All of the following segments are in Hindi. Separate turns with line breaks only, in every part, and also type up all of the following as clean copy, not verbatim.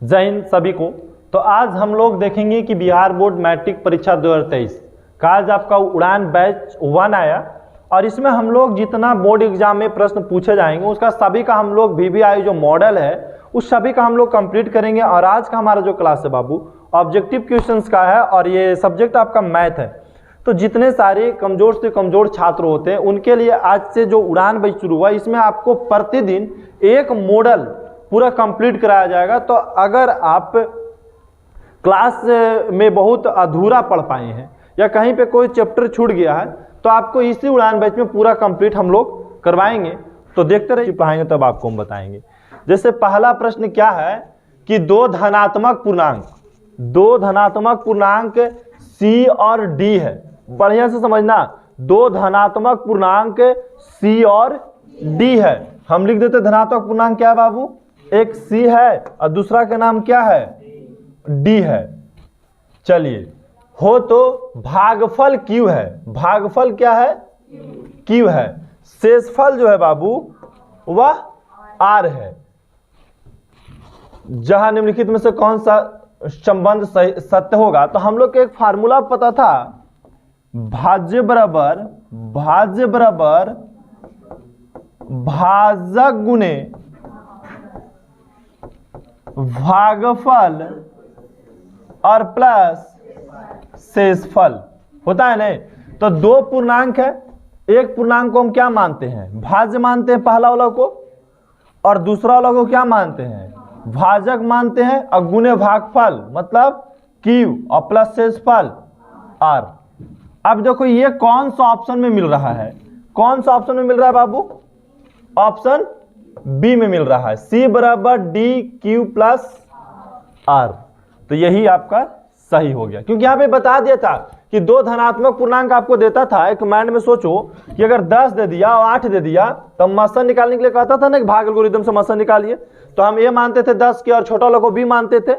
जय हिंद सभी को। तो आज हम लोग देखेंगे कि बिहार बोर्ड मैट्रिक परीक्षा 2023 का आज आपका उड़ान बैच 1 आया और इसमें हम लोग जितना बोर्ड एग्जाम में प्रश्न पूछे जाएंगे उसका सभी का हम लोग VVI जो मॉडल है उस सभी का हम लोग कंप्लीट करेंगे। और आज का हमारा जो क्लास है बाबू ऑब्जेक्टिव क्वेश्चंस का है और ये सब्जेक्ट आपका मैथ है। तो जितने सारे कमजोर से कमजोर छात्र होते हैं उनके लिए आज से जो उड़ान बैच शुरू हुआ इसमें आपको प्रतिदिन एक मॉडल पूरा कंप्लीट कराया जाएगा। तो अगर आप क्लास में बहुत अधूरा पढ़ पाए हैं या कहीं पे कोई चैप्टर छूट गया है तो आपको इसी उड़ान बैच में पूरा कंप्लीट हम लोग करवाएंगे। तो देखते रहिए, पढ़ाएंगे तब आपको हम बताएंगे। जैसे पहला प्रश्न क्या है कि दो धनात्मक पूर्णांक C और D है। बढ़िया से समझना, दो धनात्मक पूर्णांक C और D है। हम लिख देते धनात्मक पूर्णांक क्या है बाबू, एक C है और दूसरा का नाम क्या है D है। चलिए, हो तो भागफल Q है। भागफल क्या है, Q है। शेषफल जो है बाबू वह R है। जहां निम्नलिखित में से कौन सा संबंध सत्य होगा, तो हम लोग को एक फार्मूला पता था, भाज्य बराबर भाजक गुणे भागफल और प्लस शेषफल होता है नहीं। तो दो पूर्णांक है, एक पूर्णांक को हम क्या मानते हैं, भाज्य मानते हैं पहला वाला को, और दूसरा वाला को क्या मानते हैं, भाजक मानते हैं, और गुणे भागफल मतलब Q और प्लस शेषफल R। अब देखो ये कौन सा ऑप्शन में मिल रहा है, कौन सा ऑप्शन में मिल रहा है बाबू, ऑप्शन बी में मिल रहा है, C बराबर DQ प्लस R। तो यही आपका सही हो गया, क्योंकि यहाँ पे बता दिया था कि दो धनात्मक पूर्णांक आपको देता था। एक माइंड में सोचो कि अगर 10 दे दिया और 8 दे दिया तो मस्सन निकालने के लिए कहता था ना कि भाग एल्गोरिथम से मस्सन निकालिए। तो हम ये मानते थे 10 के और छोटा वाला को भी मानते थे,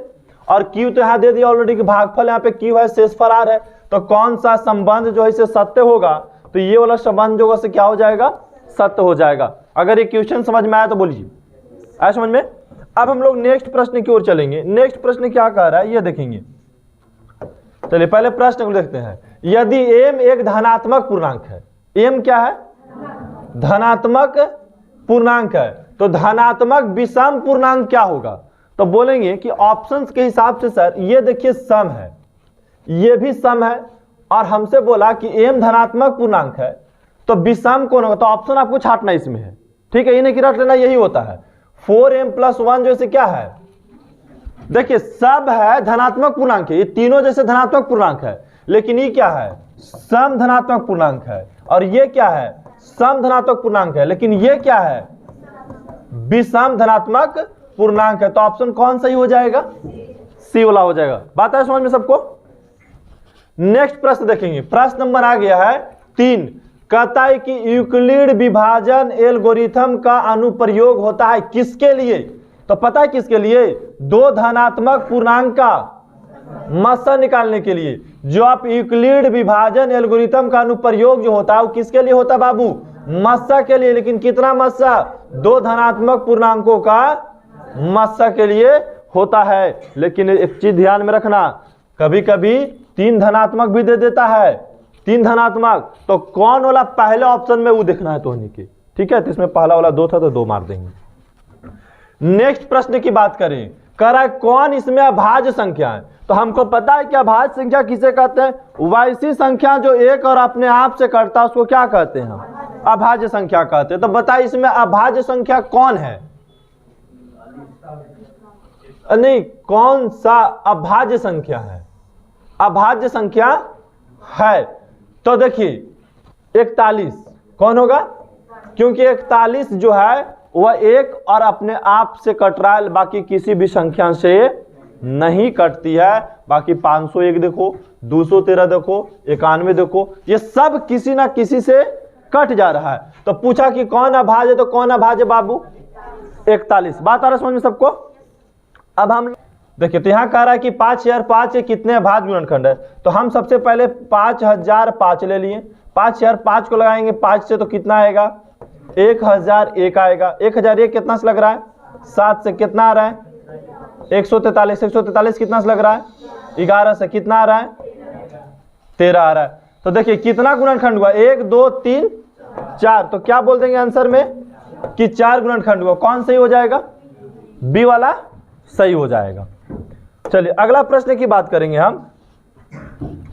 और Q तो यहाँ दे दिया ऑलरेडी कि भागफल यहाँ पे Q है, शेषफल R है। तो कौन सा संबंध जो है इसे सत्य होगा, तो ये वाला संबंध जो है क्या हो जाएगा, सत्य हो जाएगा। अगर ये क्वेश्चन समझ में आया तो बोलिए, आया समझ में। अब हम लोग नेक्स्ट प्रश्न की ओर चलेंगे। नेक्स्ट प्रश्न क्या कह रहा है ये देखेंगे। चलिए पहले प्रश्न को देखते हैं। यदि m एक धनात्मक पूर्णांक है, m क्या है, धनात्मक पूर्णांक है, तो धनात्मक विषम पूर्णांक क्या होगा। तो बोलेंगे कि ऑप्शंस के हिसाब से सर ये देखिए सम है, ये भी सम है, और हमसे बोला कि m धनात्मक पूर्णांक है तो विषम कौन होगा। तो ऑप्शन आपको छाटना इसमें है, ठीक है, ये नहीं रट लेना, यही होता है। 4m + 1 जैसे क्या है, देखिए सब है धनात्मक पूर्णांक है, ये तीनों जैसे धनात्मक पूर्णांक है, लेकिन ये क्या है, सम धनात्मक पूर्णांक है। और ये क्या है, सम धनात्मक पूर्णांक है, लेकिन ये क्या है, विषम धनात्मक पूर्णांक है। तो ऑप्शन कौन सही हो जाएगा, सी वाला हो जाएगा। बात है समझ में सबको। नेक्स्ट प्रश्न देखेंगे। प्रश्न नंबर आ गया है 3। कहता है कि यूक्लिड विभाजन एल्गोरिथम का अनुप्रयोग होता है किसके लिए। तो पता है किसके लिए, दो धनात्मक पूर्णांक का मस्सा निकालने के लिए। जो आप यूक्लिड विभाजन एल्गोरिथम का अनुप्रयोग जो होता है वो किसके लिए होता है बाबू, मस्सा के लिए। लेकिन कितना मस्सा, दो धनात्मक पूर्णांकों का मस्सा के लिए होता है। लेकिन एक चीज ध्यान में रखना, कभी कभी 3 धनात्मक भी दे देता है, 3 धनात्मक, तो कौन वाला पहले ऑप्शन में वो देखना है तो के, ठीक है। तो इसमें पहला वाला 2 था तो 2 मार देंगे। नेक्स्ट प्रश्न की बात करें, कह रहा है कौन इसमें अभाज्य संख्या है। तो हमको पता है कि अभाज्य संख्या किसे कहते हैं, वैसी संख्या जो एक और अपने आप से कटता है उसको क्या कहते हैं, हम अभाज्य संख्या कहते हैं। तो बताइए इसमें अभाज्य संख्या कौन है, नहीं कौन सा अभाज्य संख्या है, अभाज्य संख्या है। तो देखिए 41 कौन होगा, क्योंकि 41 जो है वह एक और अपने आप से कट रहा है, बाकी किसी भी संख्या से नहीं कटती है। बाकी 501 देखो, 213 देखो, 91 देखो, ये सब किसी ना किसी से कट जा रहा है। तो पूछा कि कौन अभाज्य है, तो कौन अभाज्य बाबू, 41। बात आ रहा है समझ में सबको। अब हम देखिए, तो यहाँ कह रहा है कि 5005 के कितने अभाज्य गुणनखंड है। तो हम सबसे पहले 5005 ले लिए, 5005 को लगाएंगे 5 से तो कितना आएगा, 1001 आएगा। 1001 कितना से लग रहा है, 7 से कितना आ रहा है, 143, 143 कितना से लग रहा है? 11 से। कितना आ रहा है? 13 आ रहा है। तो देखिए कितना गुणनखंड हुआ? 1 2 3 4। तो क्या बोल देंगे आंसर में कि 4 गुणनखंड हुआ। कौन सही हो जाएगा? बी वाला सही हो जाएगा। चलिए अगला प्रश्न की बात करेंगे हम।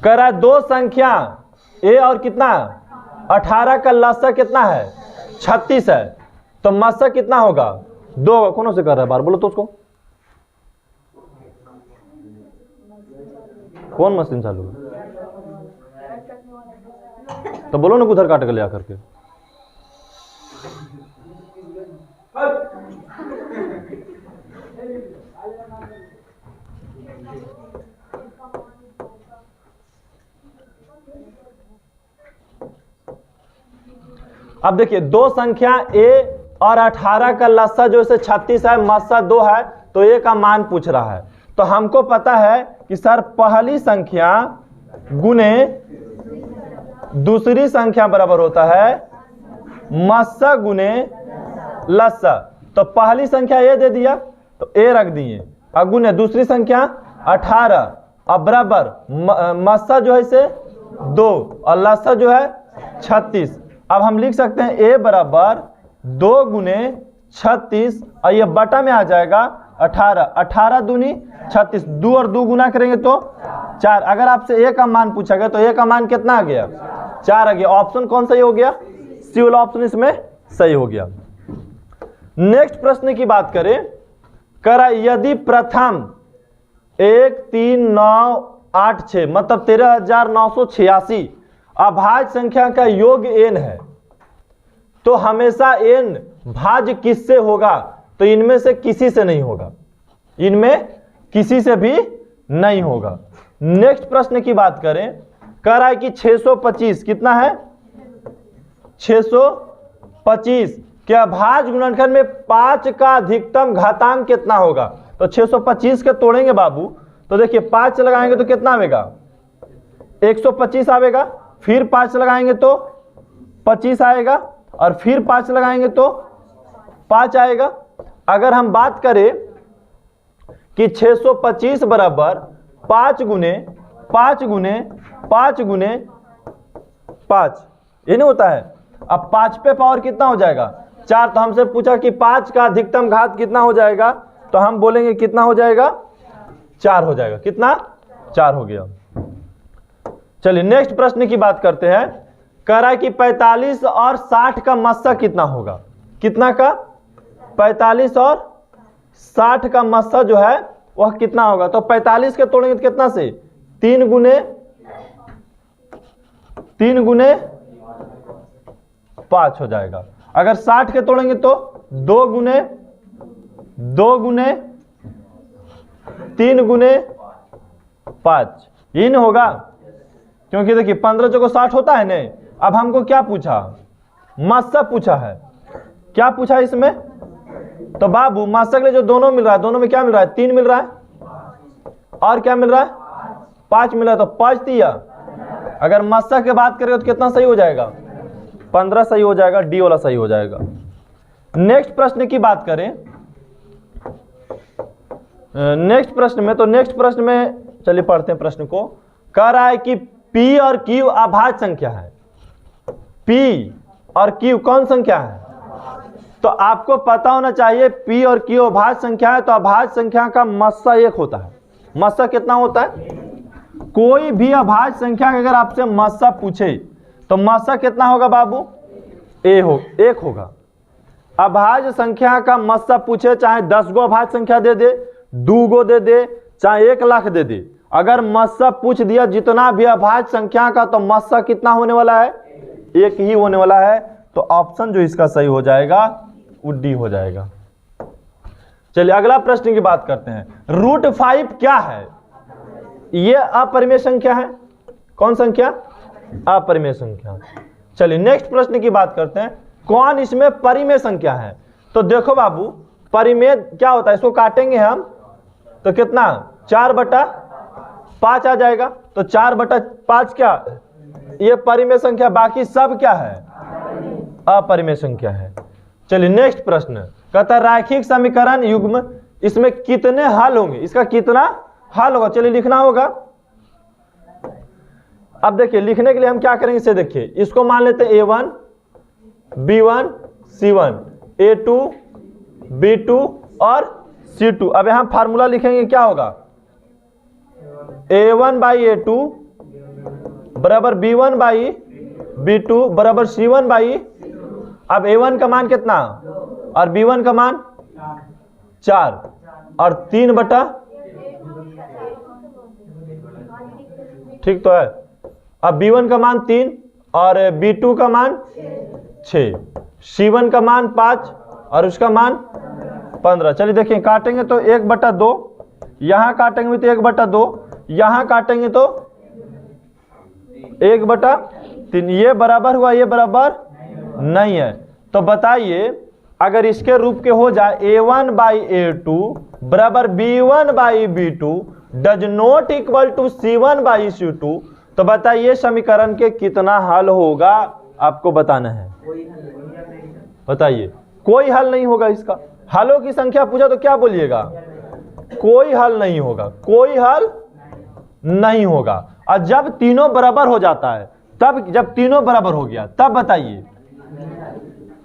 कह रहा है दो संख्या ए और कितना 18 का लसा कितना है? 36 है। तो मस्सा कितना होगा? 2 होगा। कौन से कर रहा है बार? बोलो तो उसको। कौन मशीन चालू है? तो बोलो ना उधर काट के ले आकर के। अब देखिए दो संख्या a और 18 का लसा जो इसे 36 है, मस्सा 2 है, तो a का मान पूछ रहा है। तो हमको पता है कि सर पहली संख्या गुने दूसरी संख्या बराबर होता है मस्सा गुने लसा। तो पहली संख्या a दे दिया तो a रख दिए, और गुने दूसरी संख्या 18 अब बराबर मस्सा जो है इसे 2 और लसा जो है 36। अब हम लिख सकते हैं a बराबर 2 गुने 36 और ये बटा में आ जाएगा 18। 18 दूनी 36, 2 और 2 गुना करेंगे तो 4। अगर आपसे a का मान पूछा गया तो a का मान कितना आ गया? 4 आ गया। ऑप्शन कौन सही हो गया? सी वाला ऑप्शन इसमें सही हो गया। नेक्स्ट प्रश्न की बात करें। करा यदि प्रथम 1 3 9 8 6 मतलब 13,986 अभाज्य संख्या का योग n है, तो हमेशा n भाज्य किससे होगा? तो इनमें से किसी से नहीं होगा, इनमें किसी से भी नहीं होगा। नेक्स्ट प्रश्न की बात करें। कह रहा है कि 625 कितना है? 625 के अभाज्य गुणनखंड में 5 का अधिकतम घातांक कितना होगा? तो 625 के तोड़ेंगे बाबू, तो देखिए 5 लगाएंगे तो कितना आएगा? 125 आएगा। फिर 5 लगाएंगे तो 25 आएगा, और फिर 5 लगाएंगे तो 5 आएगा। अगर हम बात करें कि 625 बराबर 5 गुने 5 गुने 5 गुने 5, ये नहीं होता है। अब 5 पे पावर कितना हो जाएगा? 4। तो हमसे पूछा कि 5 का अधिकतम घात कितना हो जाएगा, तो हम बोलेंगे कितना हो जाएगा? 4 हो जाएगा। कितना? 4 हो गया। चलिए नेक्स्ट प्रश्न की बात करते हैं। कह रहा है कि 45 और 60 का मस्सा कितना होगा? कितना का? 45 और 60 का मस्सा जो है वह कितना होगा? तो 45 के तोड़ेंगे तो कितना से? 3 गुने 5 हो जाएगा। अगर 60 के तोड़ेंगे तो 2 गुने 3 गुने 5, यही नहीं होगा, क्योंकि देखिए 15 चौको 60 होता है नहीं। अब हमको क्या पूछा? मस्सा पूछा है। क्या पूछा है इसमें? तो बाबू मस्सा के लिए जो दोनों मिल रहा है, दोनों में क्या मिल रहा है? 3 मिल रहा है, और क्या मिल रहा है? 5 मिल रहा है। तो 5 दिया। अगर मस्सा की बात करें तो कितना सही हो जाएगा? 15 सही हो जाएगा। डी वाला सही हो जाएगा। नेक्स्ट प्रश्न की बात करें। नेक्स्ट प्रश्न में चलिए पढ़ते हैं प्रश्न को। कह रहा है कि P और Q अभाज्य संख्या है। P और Q कौन संख्या है? तो आपको पता होना चाहिए P और Q अभाज्य संख्या है, तो अभाज्य संख्या का मस्सा 1 होता है। मस्सा कितना होता है? कोई भी अभाज्य संख्या अगर आपसे मस्सा पूछे तो मस्सा कितना होगा बाबू? 1 होगा। अभाज्य संख्या का मस्सा पूछे, चाहे 10 गो अभाज्य संख्या दे दे, 2 गो दे दे, चाहे 1 लाख दे दे, अगर मस्सा पूछ दिया जितना भी अभाज्य संख्या का, तो मस्सा कितना होने वाला है? 1 ही होने वाला है। तो ऑप्शन जो इसका सही हो जाएगा वो डी हो जाएगा। चलिए अगला प्रश्न की बात करते हैं। √5 क्या है? ये अपरिमेय संख्या है। कौन संख्या? अपरिमेय संख्या। चलिए नेक्स्ट प्रश्न की बात करते हैं। कौन इसमें परिमेय संख्या है? तो देखो बाबू परिमेय क्या होता है, इसको काटेंगे हम तो कितना? 4/5 आ जाएगा। तो 4/5 क्या? ये परिमेय संख्या, बाकी सब क्या है? अपरिमेय संख्या है। चलिए नेक्स्ट प्रश्न कहता है रैखिक समीकरण युग्म इसमें कितने हल होंगे, इसका कितना हल होगा, चलिए लिखना होगा। अब देखिए लिखने के लिए हम क्या करेंगे, इसे देखिए, इसको मान लेते हैं A1 B1 C1 A2 B2 और C2। अब यहां फार्मूला लिखेंगे, क्या होगा, A1 बाई A2 बराबर B1 बाई B2 बराबर C1 बाई, अब A1 का मान कितना और B1 का मान 4 और 3 बटा, ठीक तो है। अब B1 का मान 3 और B2 का मान 6, C1 का मान 5 और उसका मान 15। चलिए देखिए काटेंगे तो 1/2, यहां काटेंगे तो 1/2, यहां काटेंगे तो 1/3। ये बराबर हुआ, ये बराबर नहीं है। तो बताइए अगर इसके रूप के हो जाए A1 बाई A2 बराबर B1 by B2 does not equal to C1 by C2, तो बताइए समीकरण के कितना हल होगा, आपको बताना है। बताइए, कोई हल नहीं होगा इसका। हलों की संख्या पूछा तो क्या बोलिएगा, कोई हल नहीं होगा, कोई हल नहीं होगा। और जब तीनों बराबर हो जाता है, तब जब तीनों बराबर हो गया तब बताइए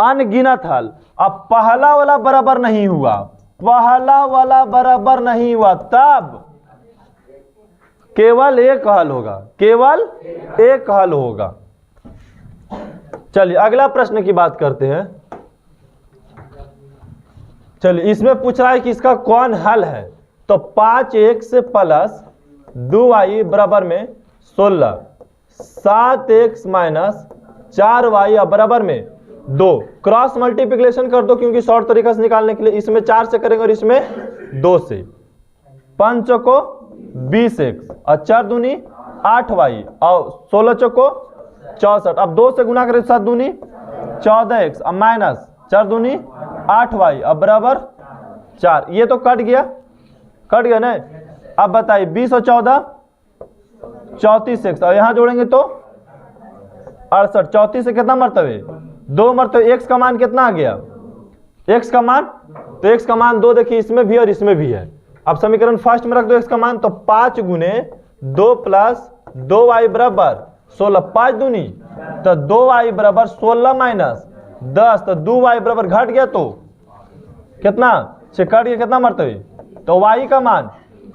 अनगिनत हल। अब पहला वाला बराबर नहीं हुआ, पहला वाला बराबर नहीं हुआ, तब केवल एक हल होगा, केवल एक हल होगा। चलिए अगला प्रश्न की बात करते हैं। चलिए इसमें पूछ रहा है कि इसका कौन हल है। तो 5x प्लस 2y बराबर में 16, 7x माइनस 4y बराबर में 2। क्रॉस मल्टीप्लिकेशन कर दो क्योंकि शॉर्ट तरीका से निकालने के लिए। इसमें 4 से करेंगे और इसमें 2 से। 5 चौको 20x और 4 दूनी 8y और 16 चौको 64। अब 2 से गुना करें 7 दूनी 14x और माइनस 4 दूनी 8y अब बराबर 4। ये तो कट गया, कट गया ना। अब बताइए 20 और 14 34x और यहां जोड़ेंगे तो 68। 34 से कितना मरतबे, 2 मरतबे। x का मान कितना आ गया, x का मान, तो x का मान 2 देखिए इसमें भी और इसमें भी है। अब समीकरण फर्स्ट में रख दो x का मान, तो 5 गुने 2 प्लस 2y बराबर 16। 5 दूनी तो 2y बराबर 16 माइनस 10, तो 2y बराबर घट गया तो कितना से कट गया, कितना मरतबे, तो y का मान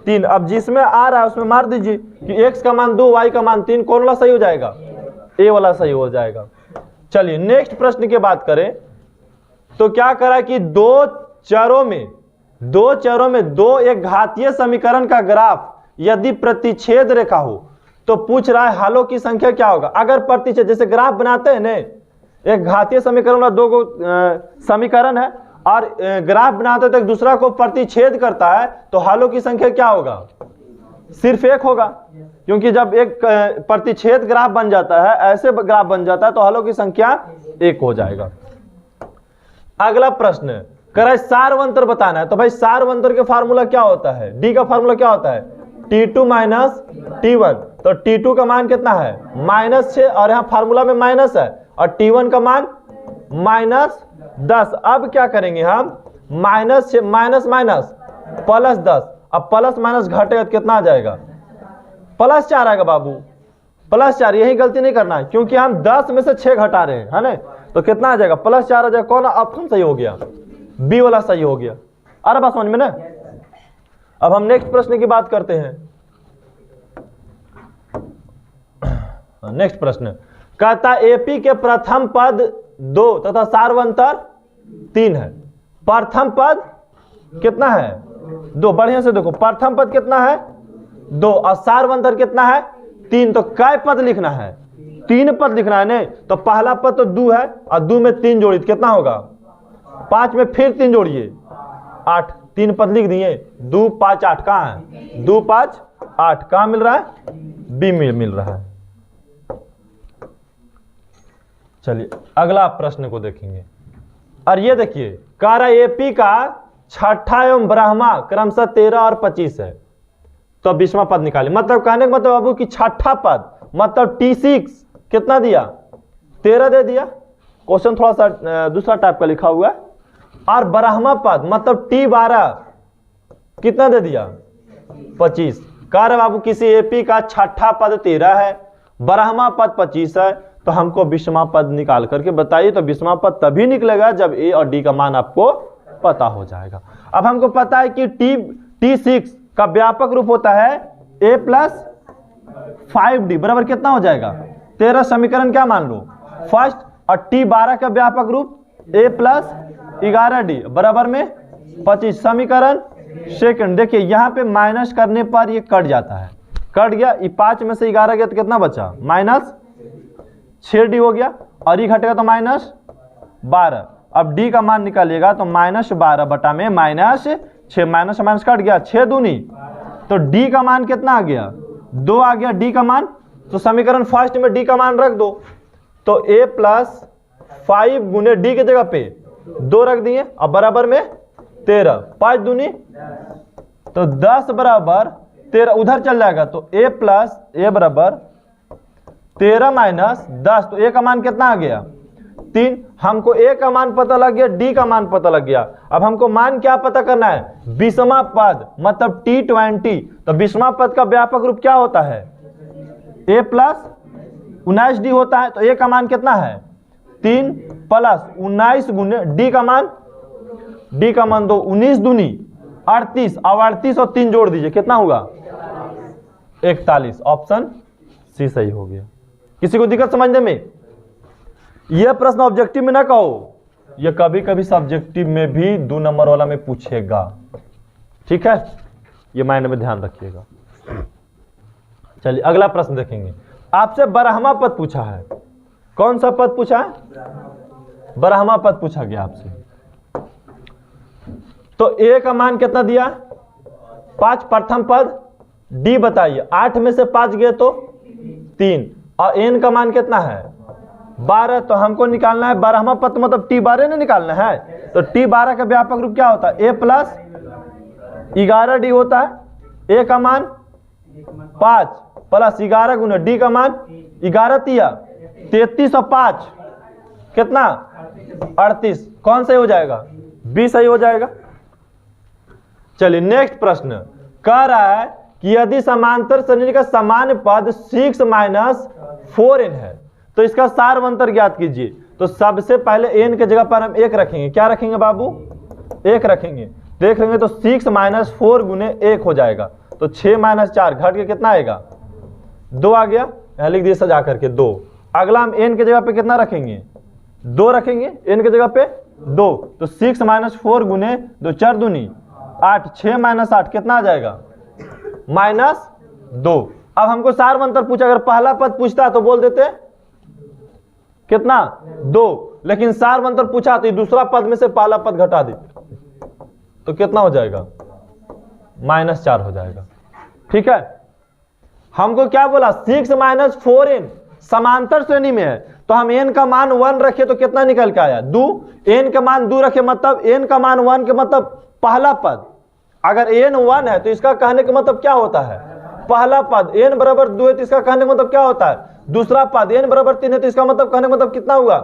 3। अब जिसमें आ रहा है उसमें मार दीजिए कि x का मान 2 y का मान 3, कौन वाला सही हो जाएगा, a वाला सही हो जाएगा। चलिए नेक्स्ट प्रश्न की बात करें तो क्या करा कि दो चरों में दो एक घातीय समीकरण का ग्राफ यदि प्रतिच्छेद रेखा हो तो पूछ रहा है हलों की संख्या क्या होगा। अगर प्रतिच्छेद, जैसे ग्राफ बनाते हैं ना, एक घातीय समीकरण वाला 2 समीकरण है और ग्राफ बनाते तो एक दूसरा को प्रतिच्छेद करता है, तो हलों की संख्या क्या होगा, सिर्फ 1 होगा। क्योंकि जब एक प्रतिच्छेद ग्राफ बन जाता है, ऐसे ग्राफ बन जाता है, तो हलों की संख्या 1 हो जाएगा। अगला प्रश्न करा सारवंतर बताना है। तो भाई सारवंतर के फार्मूला क्या होता है, डी का फार्मूला क्या होता है, T2 माइनस T1। तो T2 का मान कितना है, -6 और यहाँ फार्मूला में माइनस है, और T1 का मान -10। अब क्या करेंगे हम, -6 माइनस माइनस प्लस 10। अब प्लस माइनस घटेगा तो कितना आ जाएगा, +4 आएगा बाबू, +4। यही गलती नहीं करना है क्योंकि हम 10 में से 6 घटा रहे हैं, है ना। तो कितना आ जाएगा, +4 आ जाएगा। कौन ऑप्शन सही हो गया, बी वाला सही हो गया। अरे बात समझ में ना। अब हम नेक्स्ट प्रश्न की बात करते हैं। नेक्स्ट प्रश्न कहता एपी के प्रथम पद 2 तथा सारवंतर 3 है। प्रथम पद कितना है, 2। बढ़िया से देखो, प्रथम पद कितना है, 2 और सारवंतर कितना है, 3। तो कै पद लिखना है, 3 पद लिखना है नहीं। तो पहला पद तो 2 है और 2 में 3 जोड़ी कितना होगा, 5 में फिर 3 जोड़िए 8। 3 पद लिख दिए, 2 5 8 कहाँ है, 2 5 8 कहाँ मिल रहा है, बी में मिल रहा है। चलिए अगला प्रश्न को देखेंगे। और ये देखिए कारा एपी का छठा एवं ब्रह्मा क्रमशः 13 और 25 है। तो 20वां पद निकाले। मतलब कहने का मतलब बाबू कि छठा पद मतलब T6 कितना दिया, 13 दे दिया। क्वेश्चन थोड़ा सा दूसरा टाइप का लिखा हुआ है। और ब्रह्मा पद मतलब T12 कितना दे दिया 25। कह रहे बाबू किसी एपी का छठा पद 13 है, 12वां पद 25 है, तो हमको 20वां पद निकाल करके बताइए। तो 20वां पद तभी निकलेगा जब ए और डी का मान आपको पता हो जाएगा। अब हमको पता है कि T6 का व्यापक रूप होता है a प्लस 5d बराबर कितना हो जाएगा 13। समीकरण क्या मान लो फर्स्ट। और T12 का व्यापक रूप a प्लस 11d बराबर में 25। समीकरण सेकंड। देखिए यहां पे माइनस करने पर ये कट जाता है, कट गया। 5 में से 11 गया तो कितना बचा -6d हो गया, और ये घटेगा तो -12। अब d का मान निकालिएगा तो -12 बटा में -6, माइनस माइनस कट गया, 6 दूनी, तो d का मान कितना आ गया 2 आ गया d का मान। तो समीकरण फर्स्ट में d का मान रख दो, तो a प्लस 5 गुने d की जगह पे 2 रख दिए, अब बराबर में 13, 5 दूनी तो 10 बराबर 13, उधर चल जाएगा तो a प्लस a बराबर 13 माइनस 10, तो a का मान कितना आ गया 3। हमको a का मान पता लग गया, d का मान पता लग गया। अब हमको मान क्या पता करना है 20वां पद मतलब T20। तो 20वां पद का व्यापक रूप क्या होता है a प्लस 19d होता है, तो a का मान कितना है 3 प्लस 19 गुने d का मान दो 19 दूनी 38, अब 38 और 3 जोड़ दीजिए कितना होगा 41। ऑप्शन सी सही हो गया। किसी को दिक्कत समझने में? यह प्रश्न ऑब्जेक्टिव में ना कहो, यह कभी कभी सब्जेक्टिव में भी 2 नंबर वाला में पूछेगा, ठीक है, ये माइंड में ध्यान रखिएगा। चलिए अगला प्रश्न देखेंगे। आपसे 12वां पद पूछा है। कौन सा पद पूछा है 12वां पद पूछा गया आपसे। तो a का मान कितना दिया 5 प्रथम पद, d बताइए 8 में से 5 गए तो 3, और n का मान कितना है 12। तो हमको निकालना है 12वां पद मतलब T12 ने निकालना है। तो T12 का व्यापक रूप क्या होता है a प्लस 11d होता है। a का मान 5 प्लस 11 गुना d का मान 11 तिया 33 और 5 कितना 38। कौन सही हो जाएगा b सही हो जाएगा। चलिए नेक्स्ट प्रश्न कह रहा है कि यदि समांतर श्रेणी का समान पद 6 माइनस 4n है तो इसका सारवंतर ज्ञात कीजिए। तो सबसे पहले n के जगह पर हम 1 रखेंगे। क्या रखेंगे बाबू 1 रखेंगे। देख लेंगे तो 6 माइनस 4 गुने 1 हो जाएगा, तो 6 माइनस 4 घट के कितना आएगा 2 आ गया, यहां लिख दिए सजा करके 2। अगला हम n के जगह पे कितना रखेंगे 2 रखेंगे, n के जगह पे 2, तो 6 माइनस 4 गुने 2 4 दूनी 8, 6 माइनस 8 कितना आ जाएगा -2। अब हमको सारवंतर पूछा, अगर पहला पद पूछता तो बोल देते कितना 2, लेकिन सारवंतर पूछा तो दूसरा पद में से पहला पद घटा दे तो कितना हो जाएगा -4 हो जाएगा, ठीक है। हमको क्या बोला 6 माइनस 4n समांतर श्रेणी में है, तो हम n का मान 1 रखे तो कितना निकल के आया 2। n का मान 2 रखे मतलब n का मान 1 के मतलब पहला पद। अगर n 1 है तो इसका कहने का मतलब क्या होता है पहला पद। n बराबर 2 है तो इसका कहने का मतलब क्या होता है दूसरा पद। n बराबर 3 है तो इसका मतलब कहने का मतलब कितना हुआ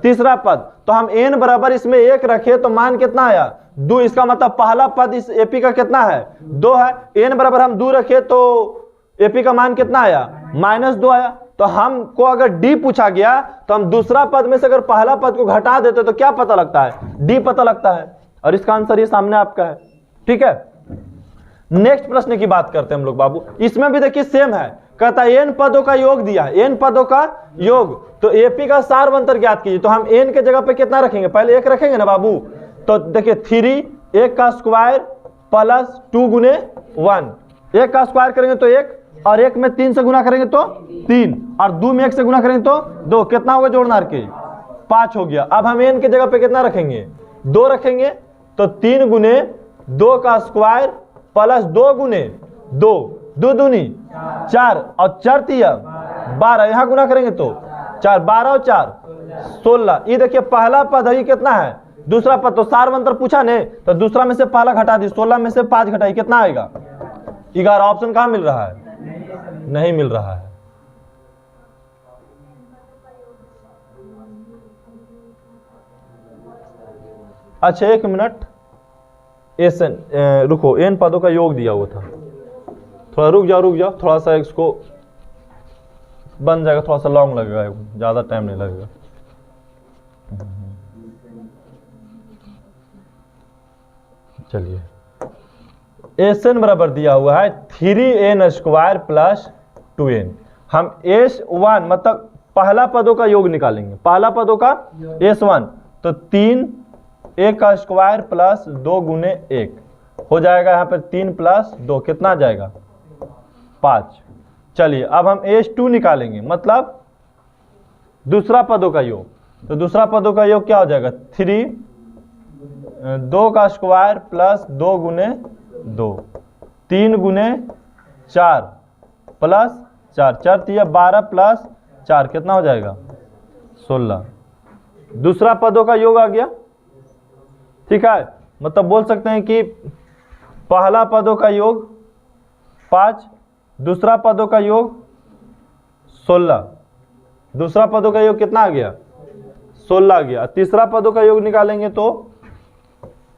तीसरा पद। तो हम n बराबर इसमें 1 रखे तो मान कितना आया 2, इसका मतलब पहला पद इस एपी का कितना है 2 है। n बराबर हम 2 रखे तो एपी का मान कितना आया -2 आया। तो हमको अगर डी पूछा गया तो हम दूसरा पद में से अगर पहला पद को घटा देते तो क्या पता लगता है डी पता लगता है, और इसका आंसर ये सामने आपका है, ठीक है। नेक्स्ट प्रश्न की बात करते हैं हम लोग बाबू। इसमें भी देखिए सेम है, कहता है n पदों का योग दिया है, n पदों का योग, तो एपी का सारवंतर ज्ञात कीजिए। तो हम n के जगह पे कितना रखेंगे पहले 1 रखेंगे ना बाबू। तो देखिए 3 1 का स्क्वायर प्लस 2 गुने 1, 1 का स्क्वायर करेंगे तो 1, और 1 में 3 से गुना करेंगे तो 3, और 2 में 1 से गुना करेंगे तो 2, कितना होगा जोड़ना के 5 हो गया। अब हम n के जगह पे कितना रखेंगे 2 रखेंगे, तो 3 गुने 2 का स्क्वायर प्लस 2 गुने 2, 2 दूनी 4 और 4 तिया 12, यहां गुना करेंगे तो 4, 12 और 4 16। ये देखिए पहला पद है कितना है दूसरा पद, तो सारवंतर पूछा ने तो दूसरा में से पहला घटा दी, 16 में से 5 घटाई कितना आएगा 11। ऑप्शन कहां मिल रहा है नहीं मिल रहा है। अच्छा 1 मिनट, एस एन, रुको, एन पदों का योग दिया हुआ था। थोड़ा रुक जाओ, थोड़ा सा इसको बन जाएगा, थोड़ा सा लॉन्ग लगेगा, ज़्यादा टाइम नहीं लगेगा। चलिए, एस एन बराबर दिया हुआ है 3n² प्लस 2n। हम S1 मतलब पहला पदों का योग निकालेंगे, पहला पदों का S1, तो 3a का स्क्वायर प्लस 2 गुने 1 हो जाएगा। यहाँ पर 3 प्लस 2 कितना आ जाएगा? 5। चलिए अब हम S2 निकालेंगे, मतलब दूसरा पदों का योग। तो दूसरा पदों का योग क्या हो जाएगा? 2 का स्क्वायर प्लस 2 गुने 2, 3 गुने 4 प्लस 4, 4 तिया 12 प्लस 4 कितना हो जाएगा? 16। दूसरा पदों का योग आ गया, ठीक है। मतलब बोल सकते हैं कि पहला पदों का योग 5, दूसरा पदों का योग 16, दूसरा पदों का योग कितना आ गया? 16 आ गया। तीसरा पदों का योग निकालेंगे तो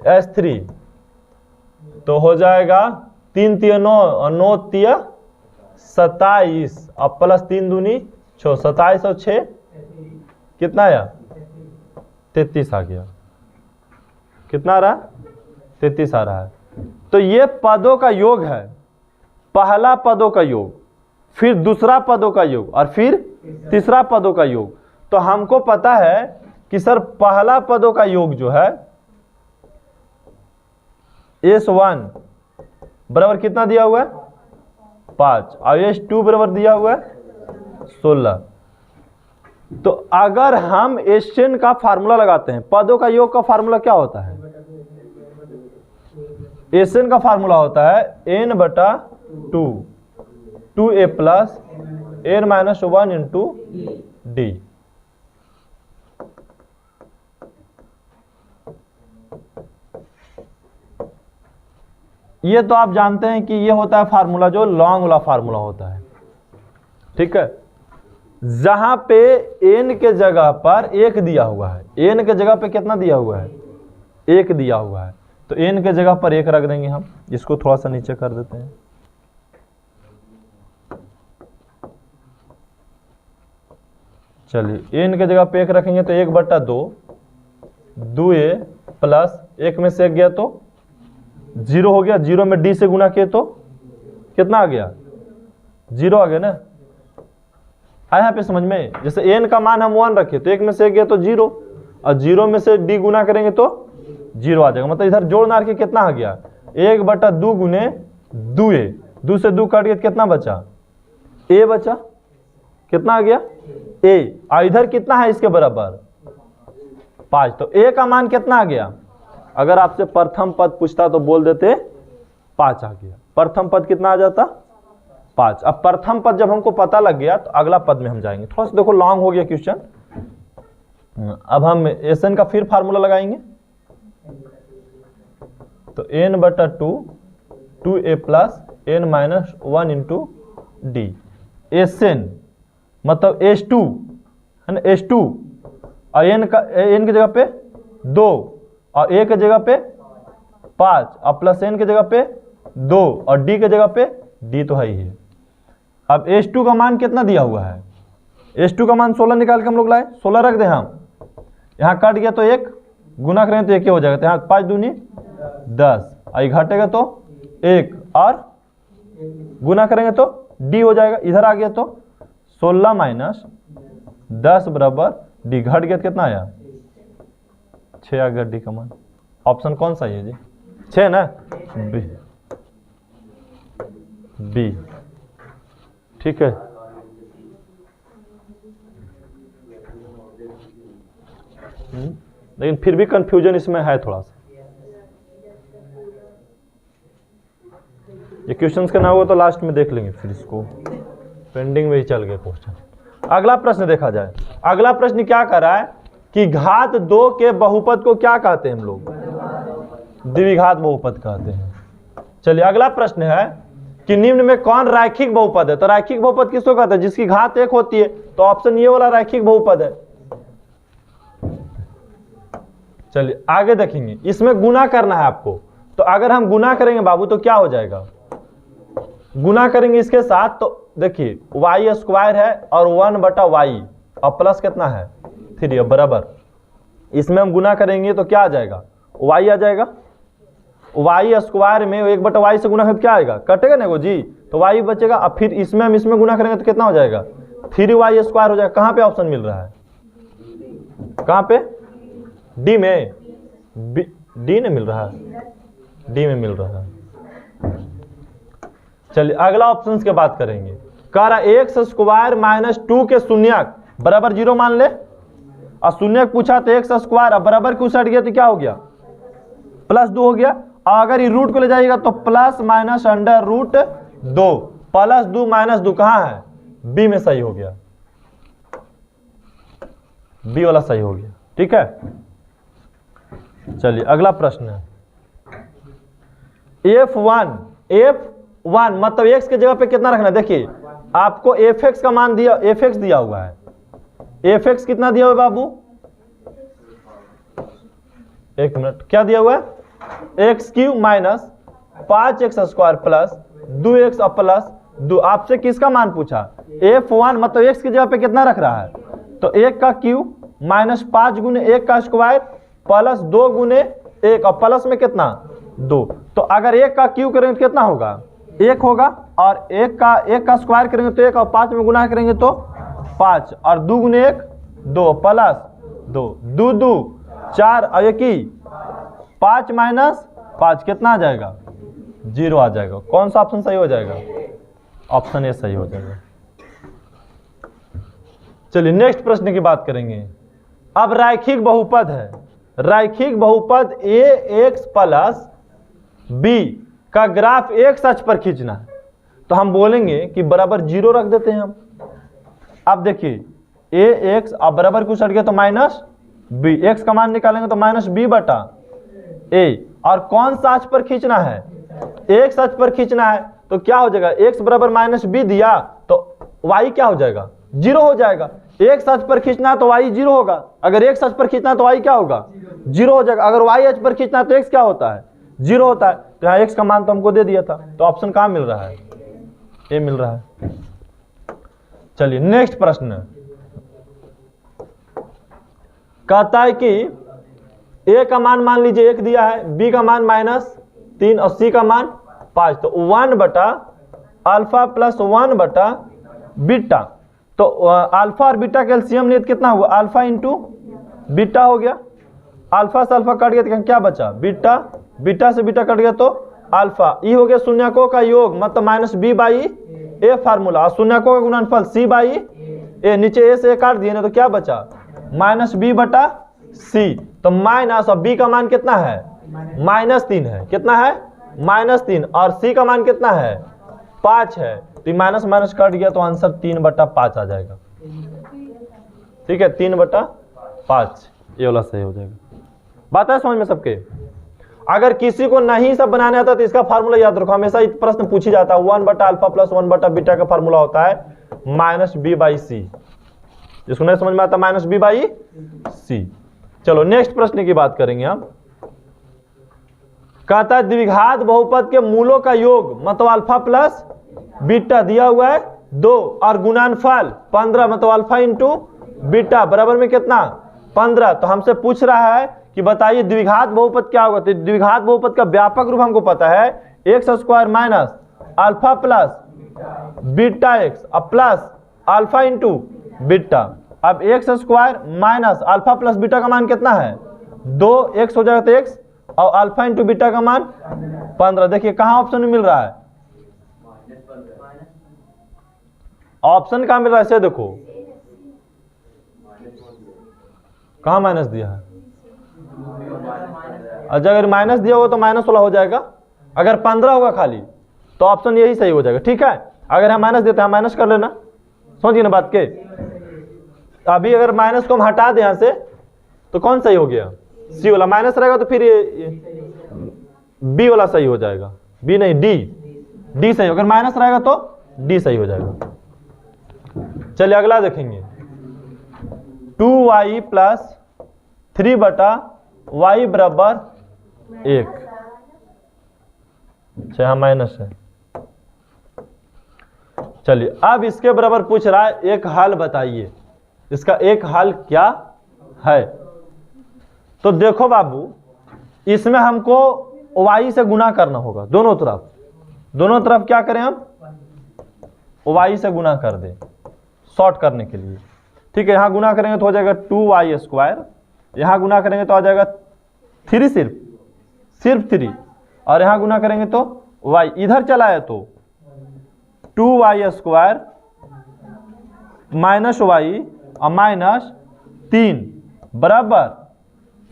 S3, तो हो जाएगा 3 तिया 9 और 9 तिया 27 और प्लस 3 दूनी 6, 27 और 6 कितना आया? 33 आ गया। कितना आ रहा है? 33 आ रहा है। तो ये पदों का योग है, पहला पदों का योग, फिर दूसरा पदों का योग और फिर तीसरा पदों का योग। तो हमको पता है कि सर पहला पदों का योग जो है S1 बराबर कितना दिया हुआ है? 5 और S2 बराबर दिया हुआ है 16। तो अगर हम Sn का फार्मूला लगाते हैं, पदों का योग का फार्मूला क्या होता है? Sn का फार्मूला होता है n/2, 2a plus n-1 into d। ये तो आप जानते हैं कि ये होता है फार्मूला जो लॉन्ग वाला फार्मूला होता है, ठीक है। जहां पे n के जगह पर 1 दिया हुआ है, n के जगह पे कितना दिया हुआ है? 1 दिया हुआ है, तो n के जगह पर 1 रख देंगे हम। इसको थोड़ा सा नीचे कर देते हैं। चलिए n के जगह पे 1 रखेंगे तो 1/2, 2a प्लस 1 में से 1 गया तो 0 हो गया, 0 में d से गुना किए तो कितना आ गया? 0 आ गया ना। आया यहाँ पे समझ में? जैसे n का मान हम 1 रखे तो 1 में से 1 गया तो 0, और 0 में से d गुना करेंगे तो 0 आ जाएगा। मतलब इधर जोड़ मार के कितना आ गया? 1/2 गुने 2a, 2 से 2 काट के कितना बचा? a बचा। कितना आ गया? a। और इधर कितना है इसके बराबर? 5। तो a का मान कितना आ गया? अगर आपसे प्रथम पद पूछता तो बोल देते 5 आ गया। प्रथम पद कितना आ जाता? 5। अब प्रथम पद जब हमको पता लग गया तो अगला पद में हम जाएंगे। थोड़ा सा देखो लॉन्ग हो गया क्वेश्चन। अब हम Sn का फिर फार्मूला लगाएंगे, तो n/2, 2a plus n-1 into d। Sn मतलब S2 है ना, S2 और n की जगह पे 2 और a की जगह पे 5 और प्लस n की जगह पे 2 और d की जगह पे d तो है ही है। अब S2 का मान कितना दिया हुआ है? S2 का मान 16 निकाल के हम लोग लाए, 16 रख दे हम। यहाँ कट गया तो 1 गुना करेंगे तो 1 ही हो जाएगा। तो यहाँ 5 दूनी 10, आई घटेगा तो 1 और गुना करेंगे तो d हो जाएगा। इधर आ गया तो 16 माइनस 10 बराबर d। घट गया तो कितना आया? 6 आ गया d का मान। ऑप्शन कौन सा है जी? 6 ना, बी। ठीक है। लेकिन फिर भी कंफ्यूजन इसमें है थोड़ा सा। ये क्वेश्चंस का ना होगा तो लास्ट में देख लेंगे, फिर इसको पेंडिंग में ही चल गए क्वेश्चन। अगला प्रश्न देखा जाए। अगला प्रश्न क्या कर रहा है कि घात 2 के बहुपद को क्या कहते हैं हम लोग? द्विघात बहुपद कहते हैं। चलिए अगला प्रश्न है कि निम्न में कौन रैखिक बहुपद है? तो रैखिक बहुपद किसको कहते हैं? जिसकी घात 1 होती है। तो ऑप्शन ये वाला रैखिक बहुपद है। चलिए आगे देखेंगे, इसमें गुना करना है आपको। तो अगर हम गुना करेंगे बाबू तो क्या हो जाएगा, गुना करेंगे इसके साथ तो देखिए वाई स्क्वायर है और 1/y और प्लस कितना है 3 बराबर, इसमें हम गुना करेंगे तो क्या आ जाएगा y आ जाएगा, वाई स्क्वायर में 1/y से गुना करें तो क्या आएगा, कटेगा ना वो जी, तो y बचेगा। अब फिर इसमें हम इसमें गुना करेंगे तो कितना हो जाएगा 3y स्क्वायर हो जाएगा। कहाँ पे ऑप्शन मिल रहा है, कहाँ पे, डी में, डी में मिल रहा है, डी में मिल रहा है। चलिए अगला ऑप्शन की बात करेंगे। कह रहा एक्स स्क्वायर माइनस 2 के शून्यक बराबर 0 मान ले, और शून्यक पूछा तो एक्स स्क्वायर अब बराबर क्यों सट गया तो क्या हो गया +2 हो गया। और अगर ये रूट को ले जाइएगा तो प्लस माइनस अंडर रूट 2 +2 -2 कहाँ है, बी में सही हो गया, बी वाला सही हो गया। ठीक है, चलिए अगला प्रश्न है। f1 मतलब x के जगह पे कितना रखना है, देखिए आपको fx का मान दिया, fx दिया हुआ है, fx कितना दिया हुआ है बाबू, एक मिनट, क्या दिया हुआ है, x³ minus 5x² plus 2x plus 2। आपसे किसका मान पूछा, f1 मतलब x की जगह पे कितना रख रहा है, तो 1 का क्यूब माइनस 5 गुने 1 का स्क्वायर प्लस 2 गुने 1 और प्लस में कितना 2। तो अगर 1 का क्यूब करेंगे तो कितना होगा 1 होगा, और 1 का स्क्वायर करेंगे तो 1 और 5 में गुना करेंगे तो 5 और 2 गुने 1 2 प्लस 2 2 2 4 और 1 ही 5 माइनस 5 कितना आ जाएगा 0 आ जाएगा। कौन सा ऑप्शन सही हो जाएगा, ऑप्शन ए सही हो जाएगा। चलिए नेक्स्ट प्रश्न की बात करेंगे। अब रैखिक बहुपद है, रैखिक बहुपद ax प्लस b का ग्राफ x अक्ष पर खींचना है, तो हम बोलेंगे कि बराबर 0 रख देते हैं हम। अब देखिए ax अब बराबर कुछ हट गया तो माइनस b, x का मान निकालेंगे तो -b/a, और कौन सा अक्ष पर खींचना है, x अक्ष पर खींचना है, तो क्या हो जाएगा x बराबर -b दिया तो y क्या हो जाएगा 0 हो जाएगा। x अक्ष पर खींचना है तो y 0 होगा, अगर x अक्ष पर खींचना है तो y क्या होगा 0 हो जाएगा, अगर y अक्ष पर खींचना है तो x क्या होता है 0 होता है। तो यहाँ x का मान तो हमको दे दिया था, तो ऑप्शन कहाँ मिल रहा है, ए मिल रहा है। चलिए नेक्स्ट प्रश्न कहता है कि a का मान लीजिए 1 दिया है, b का मान -3 और c का मान 5, तो 1/α प्लस 1/बीटा, तो अल्फा और बीटा का एलसीएम नियत कितना हुआ, अल्फा इंटू बीटा हो गया, अल्फा से अल्फा कट गया तो क्या बचा बीटा, बीटा से बीटा कट गया तो अल्फा, ई हो गया शून्यकों का योग मतलब -b/a फार्मूला, और शून्यकों का गुणनफल c/a, नीचे a से a काट दिए ना तो क्या बचा -b/c, तो माइनस और b का मान कितना है -3 है, कितना है -3, और c का मान कितना है 5 है, तो माइनस माइनस कट गया तो आंसर 3/5 आ जाएगा। ठीक है 3/5 ये वाला सही हो जाएगा। बात है समझ में सबके। अगर किसी को नहीं सब बनाने आता तो इसका फार्मूला याद रखो, हमेशा एक प्रश्न पूछी जाता है 1/α प्लस 1/बीटा का फार्मूला होता है -b/c, जिसको नहीं समझ में आता -b/c। चलो नेक्स्ट प्रश्न की बात करेंगे हम। कहता है द्विघात बहुपद के मूलों का योग मतलब अल्फा प्लस बीटा दिया हुआ है 2 और गुणनफल 15 मतलब अल्फा इंटू बीटा बराबर में कितना 15। तो हमसे पूछ रहा है कि बताइए द्विघात बहुपद क्या होगा, तो द्विघात बहुपद का व्यापक रूप हमको पता है x² minus alpha plus beta x अब प्लस अल्फा इंटू बीटा। अब x² minus alpha plus beta का मान कितना है 2x हो जाएगा तो x, और अल्फा इंटू बीटा का मान 15। देखिए कहाँ ऑप्शन में मिल रहा है, ऑप्शन कहाँ मिल रहा है इसे देखो, कहाँ माइनस दिया है, अगर माइनस दिया होगा तो माइनस वाला हो जाएगा, अगर 15 होगा खाली तो ऑप्शन यही सही हो जाएगा। ठीक है अगर हम माइनस देते हैं माइनस कर लेना, समझिए ना बात के। अभी अगर माइनस को हम हटा दें यहां से तो कौन सही हो गया सी वाला, माइनस रहेगा तो फिर ये बी वाला सही हो जाएगा, बी नहीं डी सही, अगर माइनस रहेगा तो डी सही हो जाएगा। चलिए अगला देखेंगे 2y प्लस 3/y बराबर 1। अच्छा यहाँ माइनस है। चलिए अब इसके बराबर पूछ रहा है एक हल बताइए, इसका एक हल क्या है। तो देखो बाबू, इसमें हमको y से गुना करना होगा दोनों तरफ क्या करें हम, y से गुना कर दें शॉर्ट करने के लिए। ठीक है, यहाँ गुना करेंगे तो हो जाएगा 2y², यहाँ गुना करेंगे तो आ जाएगा 3, सिर्फ 3, और यहाँ गुना करेंगे तो y इधर चला है तो 2y² माइनस y और माइनस 3 बराबर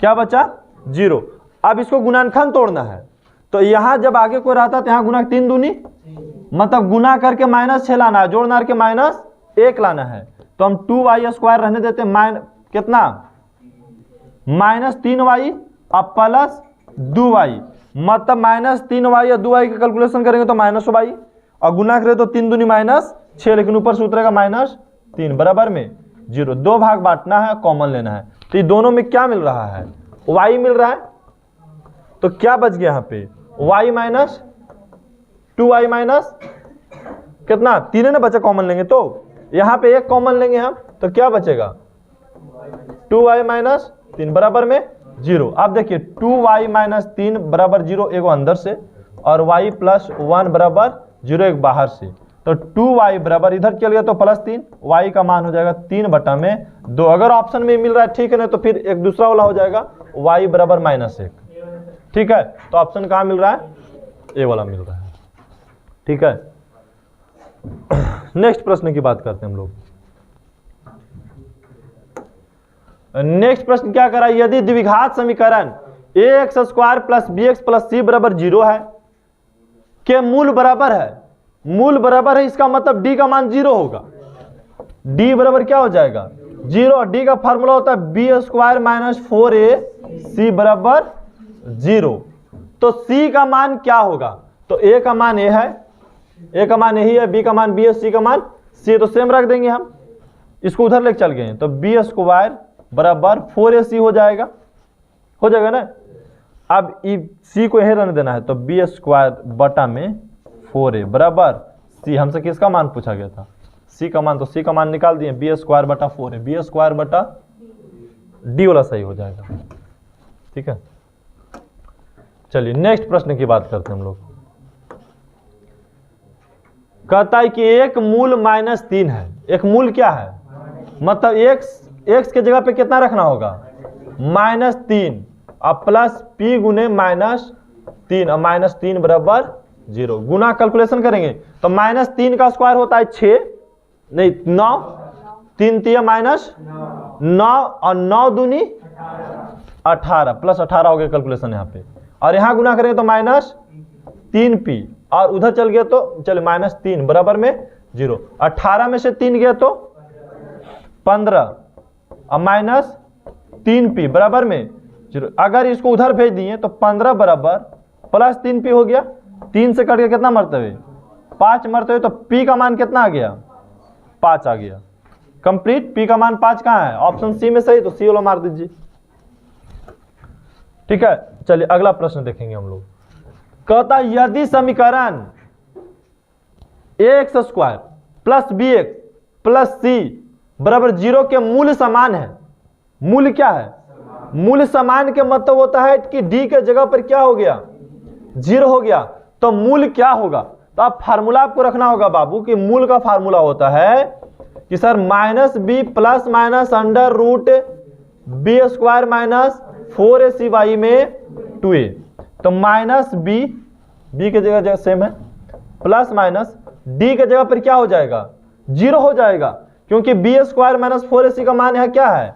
क्या बचा 0। अब इसको गुणनखंड तोड़ना है, तो यहाँ जब आगे कोई रहता तो यहाँ गुना 3 दूनी, मतलब गुना करके -6 लाना है, जोड़ना करके -1 लाना है। तो हम 2y² रहने देते हैं, कितना -3y और प्लस 2y, मतलब -3y और 2y की कैलकुलेशन करेंगे तो -y, और गुना करें तो 3 दूनी -6, लेकिन ऊपर से उतरेगा -3 बराबर में 0। 2 भाग बांटना है, कॉमन लेना है। तो ये दोनों में क्या मिल रहा है, y मिल रहा है। तो क्या बच गया यहाँ पे y माइनस 2y माइनस कितना 3 ना बचा, कॉमन लेंगे तो यहाँ पे 1 कॉमन लेंगे हम, तो क्या बचेगा 2y माइनस 3 बराबर में 0। अब देखिए 2y माइनस 3 बराबर 0 एक अंदर से, और y प्लस 1 बराबर 0 एक बाहर से। तो 2y बराबर इधर चल गया तो +3, y का मान हो जाएगा 3/2। अगर ऑप्शन में मिल रहा है ठीक है, ना तो फिर एक दूसरा वाला हो जाएगा y बराबर -1। ठीक है, तो ऑप्शन कहाँ मिल रहा है, ए वाला मिल रहा है। ठीक है, नेक्स्ट प्रश्न की बात करते हैं हम लोग। नेक्स्ट प्रश्न क्या करा, यदि द्विघात समीकरण ax² + bx + c बराबर 0 है के मूल बराबर है, इसका मतलब d का मान 0 होगा। d बराबर क्या हो जाएगा 0, d का फार्मूला होता है b² - 4ac बराबर 0। तो c का मान क्या होगा, तो a का मान a है, a का मान यही है, b का मान b है, c का मान c है, तो सेम रख देंगे हम। इसको उधर लेके चल गए तो b² बराबर 4ac हो जाएगा ना। अब c को यही रहने देना है, तो b² बटा में 4a बराबर c। हमसे किसका मान पूछा गया था, c का मान, तो c का मान निकाल दिए, b² बटा 4a, b² बटा d वाला सही हो जाएगा। ठीक है, चलिए नेक्स्ट प्रश्न की बात करते हैं हम लोग। कहता है कि एक मूल -3 है, एक मूल क्या है, मतलब x के जगह पे कितना रखना होगा -3 और प्लस p गुने -3 और -3 बराबर 0। गुना कैलकुलेशन करेंगे तो -3 का स्क्वायर होता है 6, नहीं 9, 3 तिया -9 और 9 दूनी 18, प्लस 18 हो गया कैलकुलेशन यहाँ पे। और यहाँ गुना करेंगे तो -3p, और उधर चल गया तो चले -3 बराबर में 0। 18 में से 3 गया तो 15 और -3p बराबर में 0। अगर इसको उधर भेज दिए तो 15 बराबर प्लस 3p हो गया। 3 से कट के कितना मरतबे 5 मरतबे, तो p का मान कितना आ गया 5 आ गया। कंप्लीट, p का मान 5 कहाँ है, ऑप्शन सी में सही, तो सी वाला मार दीजिए। ठीक है, चलिए अगला प्रश्न देखेंगे हम लोग। कहता यदि समीकरण ax² + bx + c बराबर 0 के मूल समान है, मूल क्या है, मूल समान के मतलब होता है कि d के जगह पर क्या हो गया 0 हो गया, तो मूल क्या होगा। तो आप फार्मूला आपको रखना होगा बाबू कि मूल का फार्मूला होता है कि सर -b + -√b² - 4ac में 2a। तो -b के जगह सेम है, प्लस माइनस d के जगह पर क्या हो जाएगा 0 हो जाएगा, क्योंकि b² - 4ac का मान यहाँ क्या है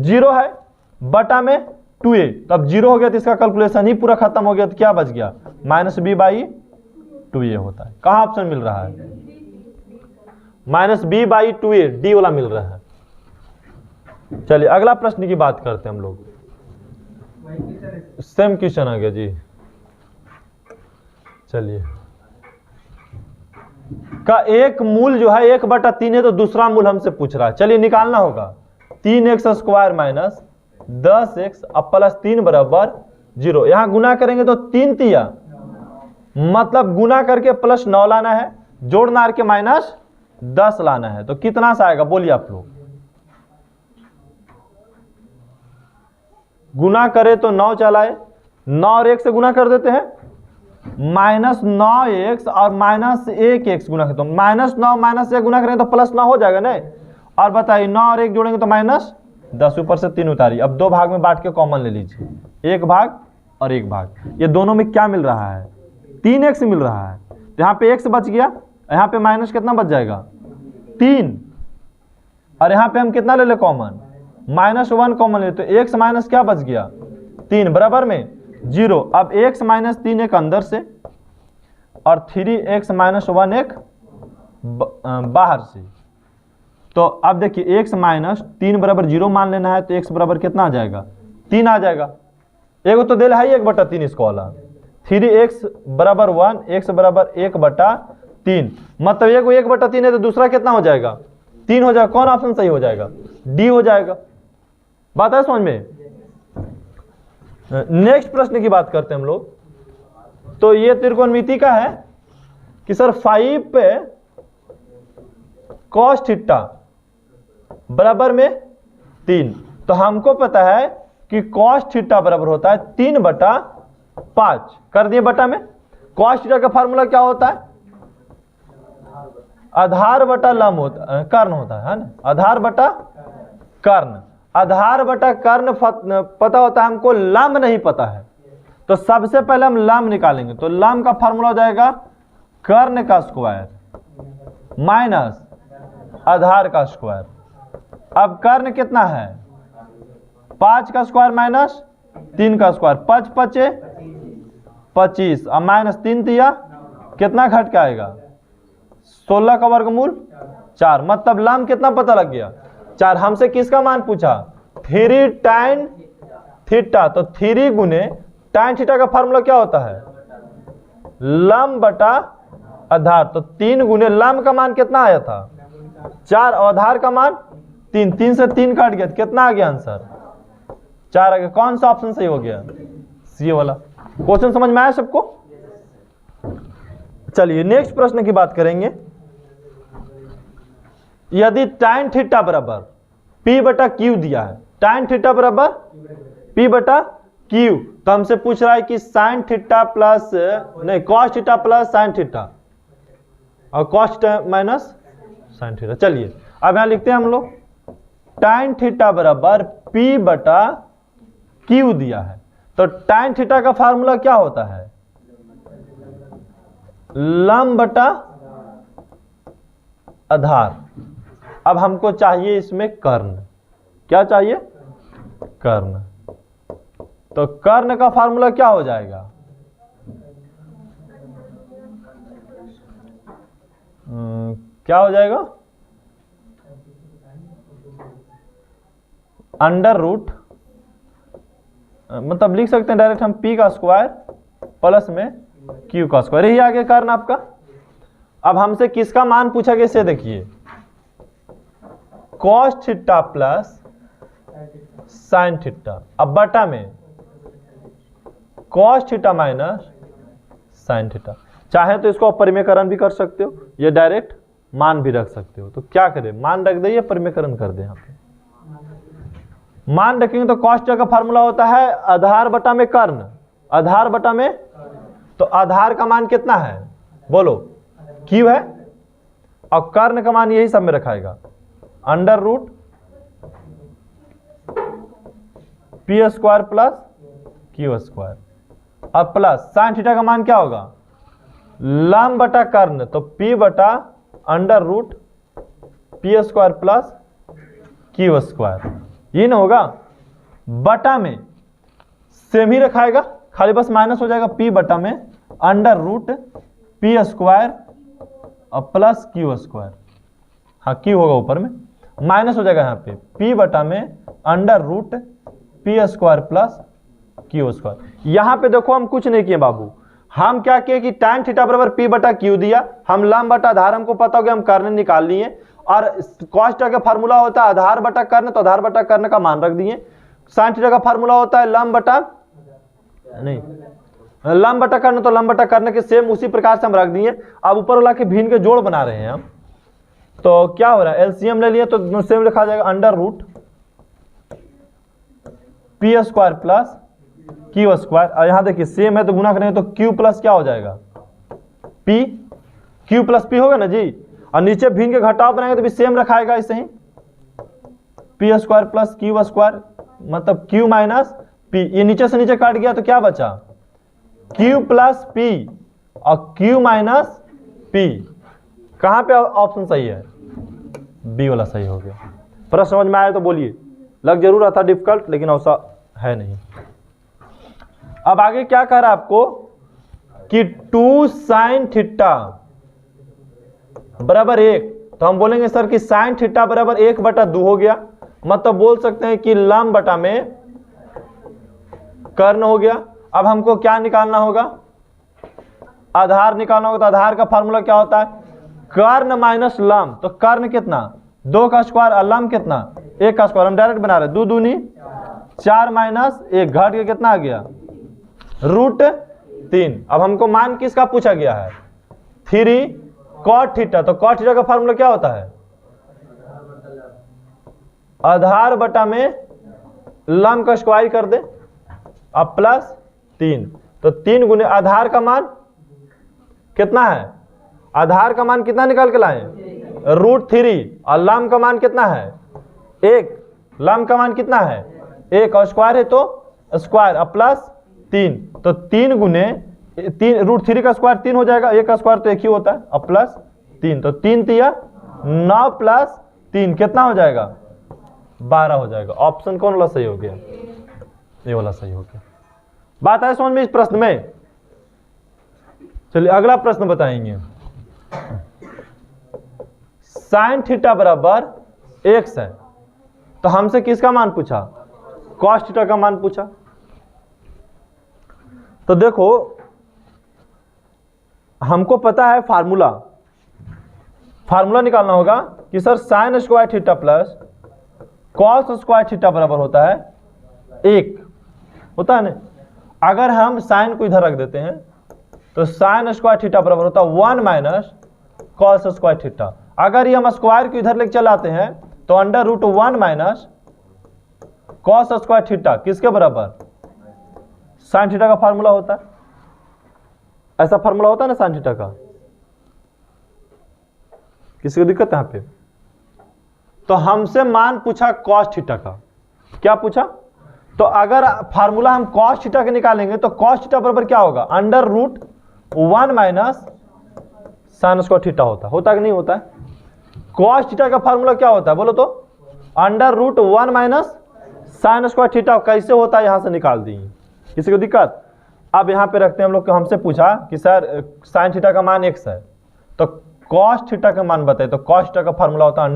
0 है, बटा में 2a। तो अब 0 हो गया तो इसका कैलकुलेशन ही पूरा खत्म हो गया, तो क्या बच गया -b/2a होता है। कहाँ ऑप्शन मिल रहा है -b/2a, डी वाला मिल रहा है। चलिए अगला प्रश्न की बात करते हैं हम लोग। सेम क्वेश्चन आ गया जी। चलिए का एक मूल जो है 1/3 है, तो दूसरा मूल हमसे पूछ रहा है। चलिए निकालना होगा 3x² - 10x + 3 बराबर 0। यहां गुना करेंगे तो 3 तिया मतलब गुना करके +9 लाना है, जोड़ मार के -10 लाना है। तो कितना सा आएगा बोलिए आप लोग। गुना करे तो 9 चलाए, 9 और 1 से गुना कर देते हैं, -9x और -1x गुना करते हैं। -9 -1 गुना करेंगे तो +9 हो जाएगा नहीं। और बताइए 9 और 1 जोड़ेंगे तो -10, ऊपर से 3 उतारिए। अब 2 भाग में बांट के कॉमन ले लीजिए, 1 भाग और 1 भाग। ये दोनों में क्या मिल रहा है, 3x मिल रहा है। तो यहाँ पे x बच गया, यहाँ पे माइनस कितना बच जाएगा 3, और यहाँ पे हम कितना ले ले कॉमन, -1 कॉमन ले, तो x माइनस क्या बच गया 3 बराबर में 0। अब x - 3 एक अंदर से और 3x - 1 एक बाहर से। तो अब देखिए x - 3 बराबर 0 मान लेना है, तो x बराबर कितना आ जाएगा 3 आ जाएगा। एगो तो दिल है 1/3 इसको वाला, 3x बराबर 1, x बराबर 1/3। मतलब एगो 1/3 है तो दूसरा कितना हो जाएगा 3 हो जाएगा। कौन ऑप्शन सही हो जाएगा, डी हो जाएगा। बात है समझ में। नेक्स्ट प्रश्न की बात करते हैं हम लोग। तो ये त्रिकोणमिति का है कि सर 5 पे cos थीटा बराबर में 3। तो हमको पता है कि cos थीटा बराबर होता है 3/5। कर दिए बटा में। cos थीटा का फार्मूला क्या होता है, आधार बटा लंब होता, कर्ण होता है ना, आधार बटा कर्ण। आधार बटा कर्ण पता होता है हमको, लंब नहीं पता है। तो सबसे पहले हम लंब निकालेंगे। तो लंब का फार्मूला हो जाएगा कर्ण का स्क्वायर माइनस आधार का स्क्वायर। अब कर्ण कितना है 5 का स्क्वायर माइनस 3 का स्क्वायर, 5 5 25 और -3 दिया, कितना घट के आएगा 16 का वर्गमूल 4। मतलब लंब कितना पता लग गया 4। हमसे किसका मान पूछा 3 tan थीटा। तो 3 गुने tan थीटा का फार्मूला क्या होता है लंब बटा आधार। तो 3 गुने लंब का मान कितना आया था 4 और आधार का मान 3। 3 से 3 काट गया, कितना आ गया आंसर 4 आ गया। कौन सा ऑप्शन सही हो गया सी वाला। क्वेश्चन समझ में आया सबको। चलिए नेक्स्ट प्रश्न की बात करेंगे। यदि tan थीटा बराबर P/Q दिया है, tan थीटा बराबर P/Q, तो हमसे पूछ रहा है कि sin थीटा प्लस नहीं cos theta plus sin theta और cos theta minus sin theta. चलिए अब यहां लिखते हैं हम लोग tan थीटा बराबर P/Q दिया है। तो tan थीटा का फार्मूला क्या होता है लंब बटा आधार। अब हमको चाहिए इसमें कर्ण, क्या चाहिए कर्ण। तो कर्ण का फार्मूला क्या हो जाएगा क्या हो जाएगा √, मतलब लिख सकते हैं डायरेक्ट हम P का स्क्वायर प्लस में Q का स्क्वायर, यही आगे कर्ण आपका। अब हमसे किसका मान पूछा गया इसे देखिए cos theta plus sin theta. अब बटा में cos theta minus sin theta. चाहे तो इसको परिमेयकरण भी कर सकते हो, ये डायरेक्ट मान भी रख सकते हो। तो क्या करें मान रख दे, परिमेयकरण कर दे। यहाँ पे मान रखेंगे तो cos थीटा का फार्मूला होता है आधार बटा में कर्ण, आधार बटा में। तो आधार का मान कितना है बोलो Q है, और कर्ण का मान यही सब में रखाएगा √P² प्लस Q²। अब प्लस sin थीटा का मान क्या होगा लंब बटा कर्ण, तो P/√P² प्लस Q², ये ना होगा। बटा में सेम ही रखाएगा, खाली बस माइनस हो जाएगा P बटा में √P² और प्लस Q²। हाँ Q होगा ऊपर में, माइनस हो जाएगा यहाँ पे P बटा में √P² प्लस Q²। यहाँ पे देखो हम कुछ नहीं किए बाबू, हम क्या किए कि tan थीटा बराबर P/Q दिया, हम लंब बटा आधार हमको पता हो गया, हम कर्ण निकाल लिए। और cos थीटा का फार्मूला होता है आधार बटा कर्ण, तो आधार बटा कर्ण का मान रख दिए। sin थीटा का फार्मूला होता है लंब बटा नहीं लंब बटा कर्ण, तो लंब बटा कर्ण के सेम उसी प्रकार से हम रख दिए। अब ऊपर वाला के भिन्न के जोड़ बना रहे हैं हम, तो क्या हो रहा है, एलसीएम ले लिए तो सेम लिखा जाएगा under root P square plus Q square. और यहां देखिए सेम है तो गुना करेंगे तो क्यू प्लस क्या हो जाएगा, पी, क्यू प्लस पी होगा ना जी। और नीचे भिन्न के घटाव बनाएंगे तो भी सेम रखाएगा ऐसे ही, P square plus Q square, मतलब क्यू माइनस पी। ये नीचे से नीचे काट गया तो क्या बचा, क्यू प्लस पी और क्यू माइनस पी। कहां पे ऑप्शन सही है, बी वाला सही हो गया। प्रश्न समझ में आया तो बोलिए, लग जरूर रहा था डिफिकल्ट लेकिन ऐसा है नहीं। अब आगे क्या कह रहा है आपको कि 2 sin थीटा बराबर 1, तो हम बोलेंगे सर कि sin थीटा बराबर 1/2 हो गया, मतलब बोल सकते हैं कि लंब बटा में कर्ण हो गया। अब हमको क्या निकालना होगा, आधार निकालना होगा। तो आधार का फार्मूला क्या होता है, कर्ण माइनस लंब। तो कर्ण कितना, 2 का स्क्वायर और लंब कितना, 1 का स्क्वायर। हम डायरेक्ट बना रहे, 2 दूनी 4 माइनस 1 घट के कितना आ गया, √3। अब हमको मान किसका पूछा गया है, 3 cot थीटा। तो cot थीटा का फार्मूला क्या होता है, आधार बटा में लंब का स्क्वायर कर दे अब प्लस 3। तो 3 गुने आधार का मान कितना है, आधार का मान कितना निकाल के लाए, √3। और लंब का मान कितना है 1, लंब का मान कितना है 1 और स्क्वायर है तो स्क्वायर अब प्लस 3। तो 3 गुने 3, √3 का स्क्वायर 3 हो जाएगा, 1 का स्क्वायर तो 1 ही होता है, अब प्लस 3। तो 3 तिया 9 प्लस 3 कितना हो जाएगा, 12 हो जाएगा। ऑप्शन कौन वाला सही हो गया, ये वाला सही हो गया। बात है समझ में इस प्रश्न में। चलिए अगला प्रश्न बताएंगे। साइन थीटा बराबर x है, तो हमसे किसका मान पूछा, कॉस थीटा का मान पूछा। तो देखो हमको पता है फार्मूला निकालना होगा कि sir sine square theta plus cos square theta बराबर होता है 1, होता है ना। अगर हम साइन को इधर रख देते हैं तो साइन स्क्वायर थीटा बराबर होता है 1 माइनस कॉस स्क्वायर थीटा। अगर ये हम स्क्वायर को इधर लेके चलाते हैं तो √1 माइनस कॉस स्क्वायर थीटा किसके बराबर, साइन थीटा का फार्मूला होता है। ऐसा फार्मूला होता है ना साइन थीटा का, किसी को दिक्कत है यहाँ पे। तो हमसे मान पूछा कॉस थीटा का, क्या पूछा, तो अगर फार्मूला हम कॉस थीटा के निकालेंगे तो कॉस थीटा बराबर क्या होगा, √1 माइनस साइन स्क्वायर थीटा होता कि नहीं होता है। कॉस थीटा का फार्मूला क्या होता है बोलो तो, √1 माइनस साइन स्क्वायर थीटा। कैसे होता है यहां से निकाल दी, किसी को दिक्कत। अब यहां पे रखते हैं हम लोग, हमसे पूछा कि सर साइन थीटा का मान x है, तो कॉस थीटा का मान बताए। तो कॉस थीटा का फार्मूला होता है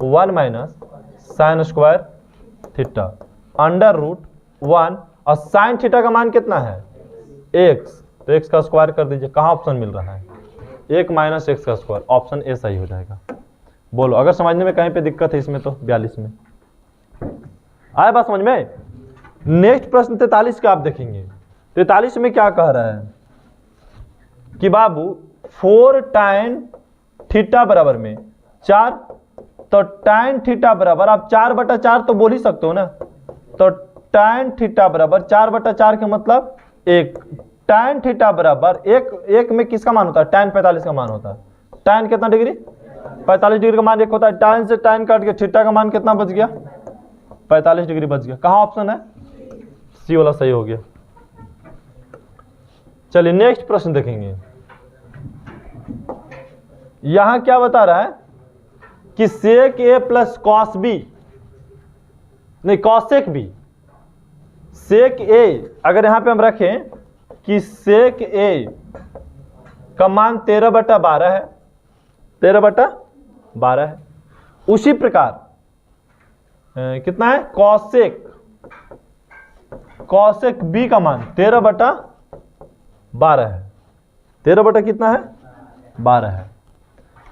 √1 माइनस साइन स्क्वायर थीटा, √1। और साइन थीटा का मान कितना है x, तो x का स्क्वायर कर दीजिए। कहाँ ऑप्शन मिल रहा है, 1 माइनस x का स्क्वायर। ऑप्शन ए सही हो जाएगा। बोलो अगर समझने में कहीं पे दिक्कत है इसमें तो 42 में आए बात समझ में। नेक्स्ट प्रश्न 43 का आप देखेंगे। 43 में क्या कह रहा है कि बाबू 4 tan थीटा बराबर में 4, तो tan थीटा बराबर, आप 4/4 तो बोल ही सकते हो ना। तो tan थीटा बराबर 4/4 के मतलब 1। tan थीटा बराबर 1 में किसका मान होता है, tan 45 का मान होता है। tan कितना डिग्री, 45 डिग्री का मान 1 होता है। tan से tan काट के थीटा का मान कितना बच गया, 45 डिग्री बच गया। कहाँ ऑप्शन है, सी वाला सही हो गया। चलिए नेक्स्ट प्रश्न देखेंगे। यहां क्या बता रहा है कि सेक ए प्लस कॉस बी, नहीं कॉसेक बी, सेक ए, अगर यहां पे हम रखें कि सेक ए का मान 13/12 है, 13/12 है। उसी प्रकार कितना है, कॉसेक बी का मान 13/12 है। 13 कितना है, 12 है।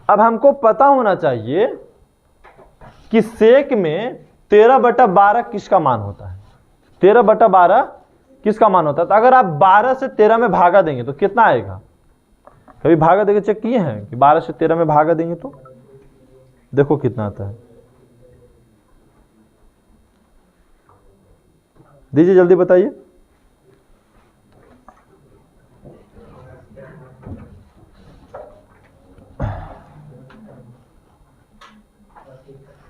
अब हमको पता होना चाहिए कि सेक में 13/12 किसका मान होता है। 13/12 किसका मान होता है। तो अगर आप 12 से 13 में भागा देंगे तो कितना आएगा, कभी भागा देके चेक किए हैं कि 12 से 13 में भागा देंगे तो देखो कितना आता है। दीजिए जल्दी बताइए।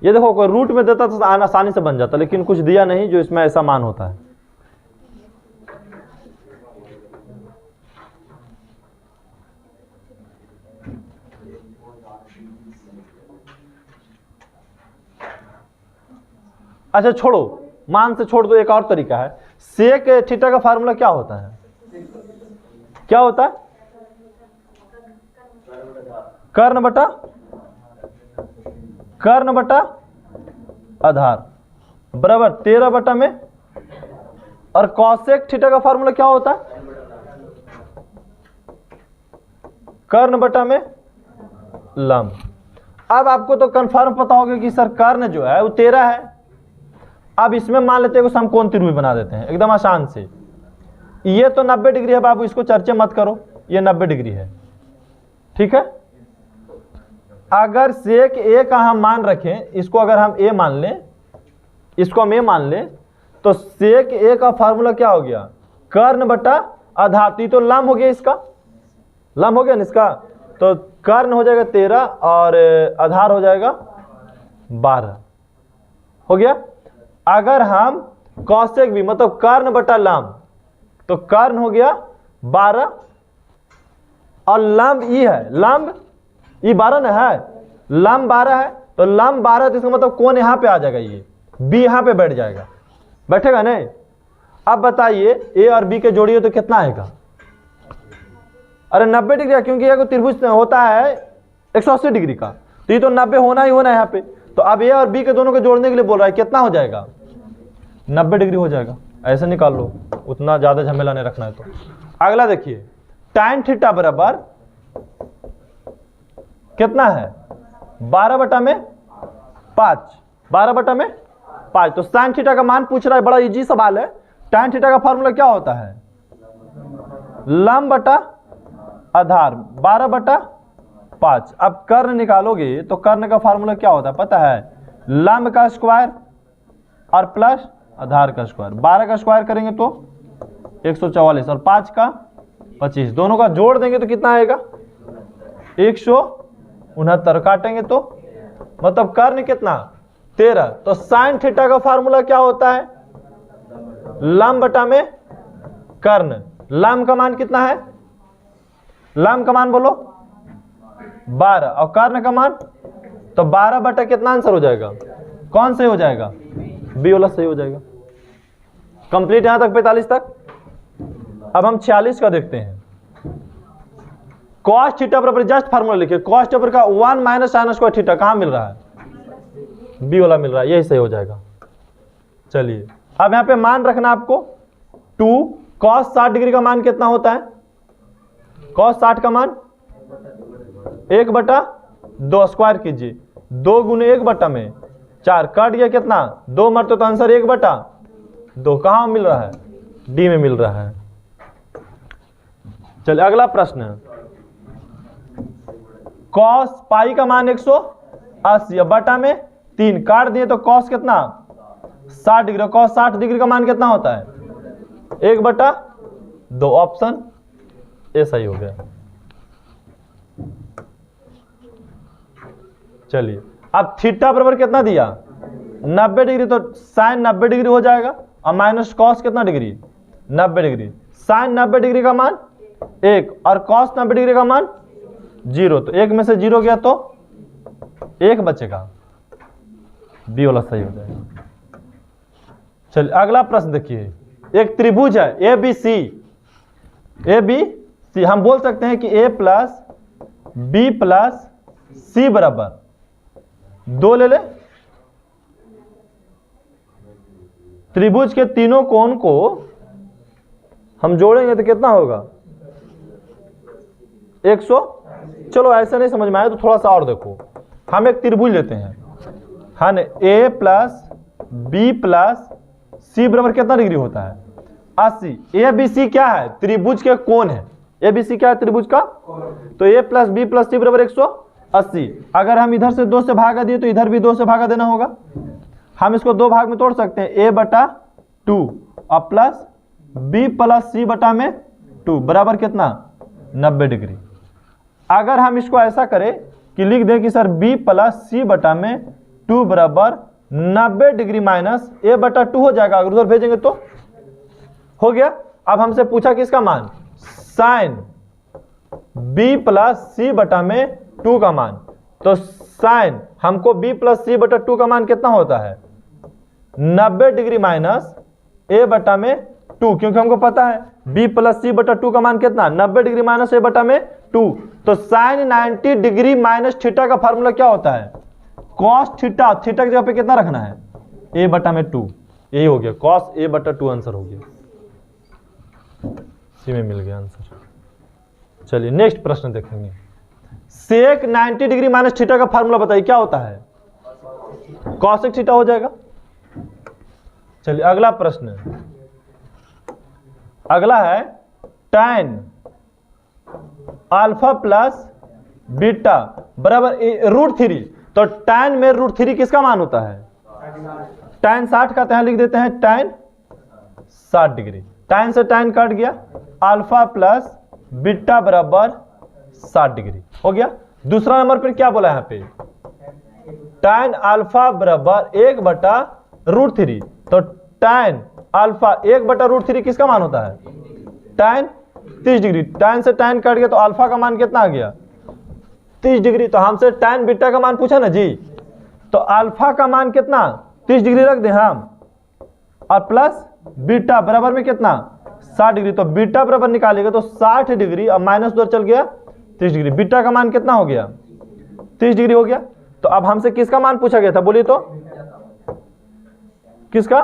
ये देखो कोई रूट में देता तो आसानी से बन जाता, लेकिन कुछ दिया नहीं जो इसमें ऐसा मान होता है। अच्छा छोड़ो, मान से छोड़ दो, एक और तरीका है। सेक थीटा का फार्मूला क्या होता है, क्या होता है, कर्ण बटा आधार बराबर 13 बटा में, और कॉसेक थीटा का फार्मूला क्या होता है, कर्ण बटा में लंब। अब आपको तो कंफर्म पता होगा कि सर कर्ण जो है वो 13 है। अब इसमें मान लेते हैं समकोण त्रिभुज बना देते हैं एकदम आसान से। ये तो 90 डिग्री है बाबू, इसको चर्चा मत करो, ये 90 डिग्री है, ठीक है। अगर सेक ए का हम मान रखें, इसको अगर हम ए मान लें, इसको हम ए मान लें, तो सेक ए का फार्मूला क्या हो गया, कर्ण बटा आधार। तो लंब हो गया, इसका लंब हो गया ना इसका, तो कर्ण हो जाएगा 13 और आधार हो जाएगा 12 हो गया। अगर हम कौशिक भी मतलब कर्ण बटा लंब, तो कर्ण हो गया 12 और लंब ई है, लंब ई 12 ना है, लंब 12 है, तो लंब 12 तो इसका मतलब कौन यहां पे आ जाएगा, ये बी यहां पे बैठ जाएगा, बैठेगा नहीं। अब बताइए ए और बी के जोड़िए तो कितना आएगा, अरे 90 डिग्री, क्योंकि ये त्रिभुज होता है 180 डिग्री का, तो ये तो 90 होना ही होना है यहाँ पे। तो अब ए और बी के दोनों को जोड़ने के लिए बोल रहा है, कितना हो जाएगा, 90 डिग्री हो जाएगा। ऐसे निकाल लो, उतना ज्यादा झमेला नहीं रखना है। तो अगला देखिए, tan थीटा बराबर कितना है, 12 बटा में 5, 12 बटा में 5। तो sin थीटा का मान पूछ रहा है, बड़ा इजी सवाल है। tan थीटा का फॉर्मूला क्या होता है, लंब बटा आधार 12 बटा 5। अब कर्ण निकालोगे तो कर्ण का फार्मूला क्या होता है पता है, लंब का स्क्वायर और प्लस आधार का स्क्वायर। 12 का स्क्वायर करेंगे तो 144 और 5 का 25, दोनों का जोड़ देंगे तो कितना आएगा 169, काटेंगे तो मतलब कर्ण कितना 13। तो साइन थीटा का फार्मूला क्या होता है, लंब बटा में कर्ण। लंब का मान कितना है, लंब का मान बोलो 12 और कर्ण का मान, तो 12 बटा कितना आंसर हो जाएगा, कौन सही हो जाएगा, बी वाला सही हो जाएगा। कंप्लीट यहां तक 45 तक। अब हम 46 का देखते हैं। cos थीटा बराबर जस्ट फार्मूला लिखिए, cos थीटा का 1 माइनस साइन स्क्वायर थीटा कहां मिल रहा है, बी वाला मिल रहा है, यही सही हो जाएगा। चलिए अब यहां पे मान रखना आपको 2 cos 60 डिग्री का मान कितना होता है, cos 60 का मान 1 बटा 2 स्क्वायर कीजिए, 2 गुने 1 बटा में 4, कट गया कितना 2 मरते तो आंसर 1 बटा 2 कहां मिल रहा है, डी में मिल रहा है। चलिए अगला प्रश्न, cos पाई का मान 180 बटा में 3, काट दिए तो cos कितना 60 डिग्री, cos 60 डिग्री का मान कितना होता है 1 बटा 2, ऑप्शन ए सही हो गया। चलिए अब थीटा बराबर कितना दिया 90 डिग्री, तो साइन 90 डिग्री हो जाएगा और माइनस कॉस कितना डिग्री 90 डिग्री। साइन 90 डिग्री का मान 1 और कॉस 90 डिग्री का मान 0, तो 1 में से 0 गया तो 1 बचेगा, बी वाला सही हो जाएगा। चलिए अगला प्रश्न देखिए, एक त्रिभुज है ए बी सी, हम बोल सकते हैं कि a प्लस बी प्लस सी बराबर 2 ले ले। त्रिभुज के तीनों कोण को हम जोड़ेंगे तो कितना होगा 100। चलो ऐसे नहीं समझ में आया तो थोड़ा सा और देखो, हम एक त्रिभुज लेते हैं, हाँ ए प्लस बी प्लस सी बराबर कितना डिग्री होता है 80। ए बी सी क्या है? त्रिभुज के कोण है। ए बी सी क्या है? त्रिभुज का। तो ए प्लस बी प्लस सी बराबर 180। अगर हम इधर से 2 से भागा दिए तो इधर भी 2 से भागा देना होगा। हम इसको 2 भाग में तोड़ सकते हैं, a बटा 2 और प्लस b प्लस सी बटा में 2 बराबर कितना? 90 डिग्री। अगर हम इसको ऐसा करें कि लिख दें कि सर b प्लस सी बटा में 2 बराबर 90 डिग्री माइनस a बटा 2 हो जाएगा। अगर उधर भेजेंगे तो हो गया। अब हमसे पूछा किसका मान? साइन b प्लस सी बटा में 2 का मान। तो साइन हमको b प्लस सी बटा 2 का मान कितना होता है? 90 डिग्री माइनस a बटा में 2, क्योंकि हमको पता है b प्लस सी बटा 2 का मान कितना? 90 डिग्री माइनस a बटा में 2। तो साइन 90 डिग्री माइनस थीटा का फार्मूला क्या होता है? Cos theta. थीटा की जगह पे कितना रखना है? a बटा में 2। यही हो गया, कॉस a बटा 2 आंसर हो गया। इसी में मिल गया आंसर। चलिए नेक्स्ट प्रश्न देखेंगे। सेक 90 डिग्री माइनस थीटा का फार्मूला बताइए क्या होता है? कॉसेक थीटा हो जाएगा। चलिए अगला प्रश्न, अगला है tan अल्फा प्लस बीटा बराबर √3। तो tan में √3 किसका मान होता है? tan 60 का। यहाँ लिख देते हैं tan 60 डिग्री। tan से tan कट गया, अल्फा प्लस बीटा बराबर 60 डिग्री हो गया। दूसरा नंबर पर क्या बोला यहाँ पे? tan अल्फा बराबर 1 बटा √3। तो tan अल्फा 1 बटा √3 किसका मान होता है? tan 30 degree. tan से tan कट गया तो अल्फा का मान कितना आ गया? 30 डिग्री। तो हमसे tan बीटा का मान पूछा ना जी, तो अल्फा का मान कितना? 30 डिग्री रख दें हम, और प्लस बीटा बराबर में कितना? 60 डिग्री। तो बीटा बराबर निकालेगा तो 60 डिग्री और माइनस 2 चल गया 30 डिग्री। बीटा का मान कितना हो गया? 30 डिग्री हो गया। तो अब हमसे किसका मान पूछा गया था? बोलिए तो किसका?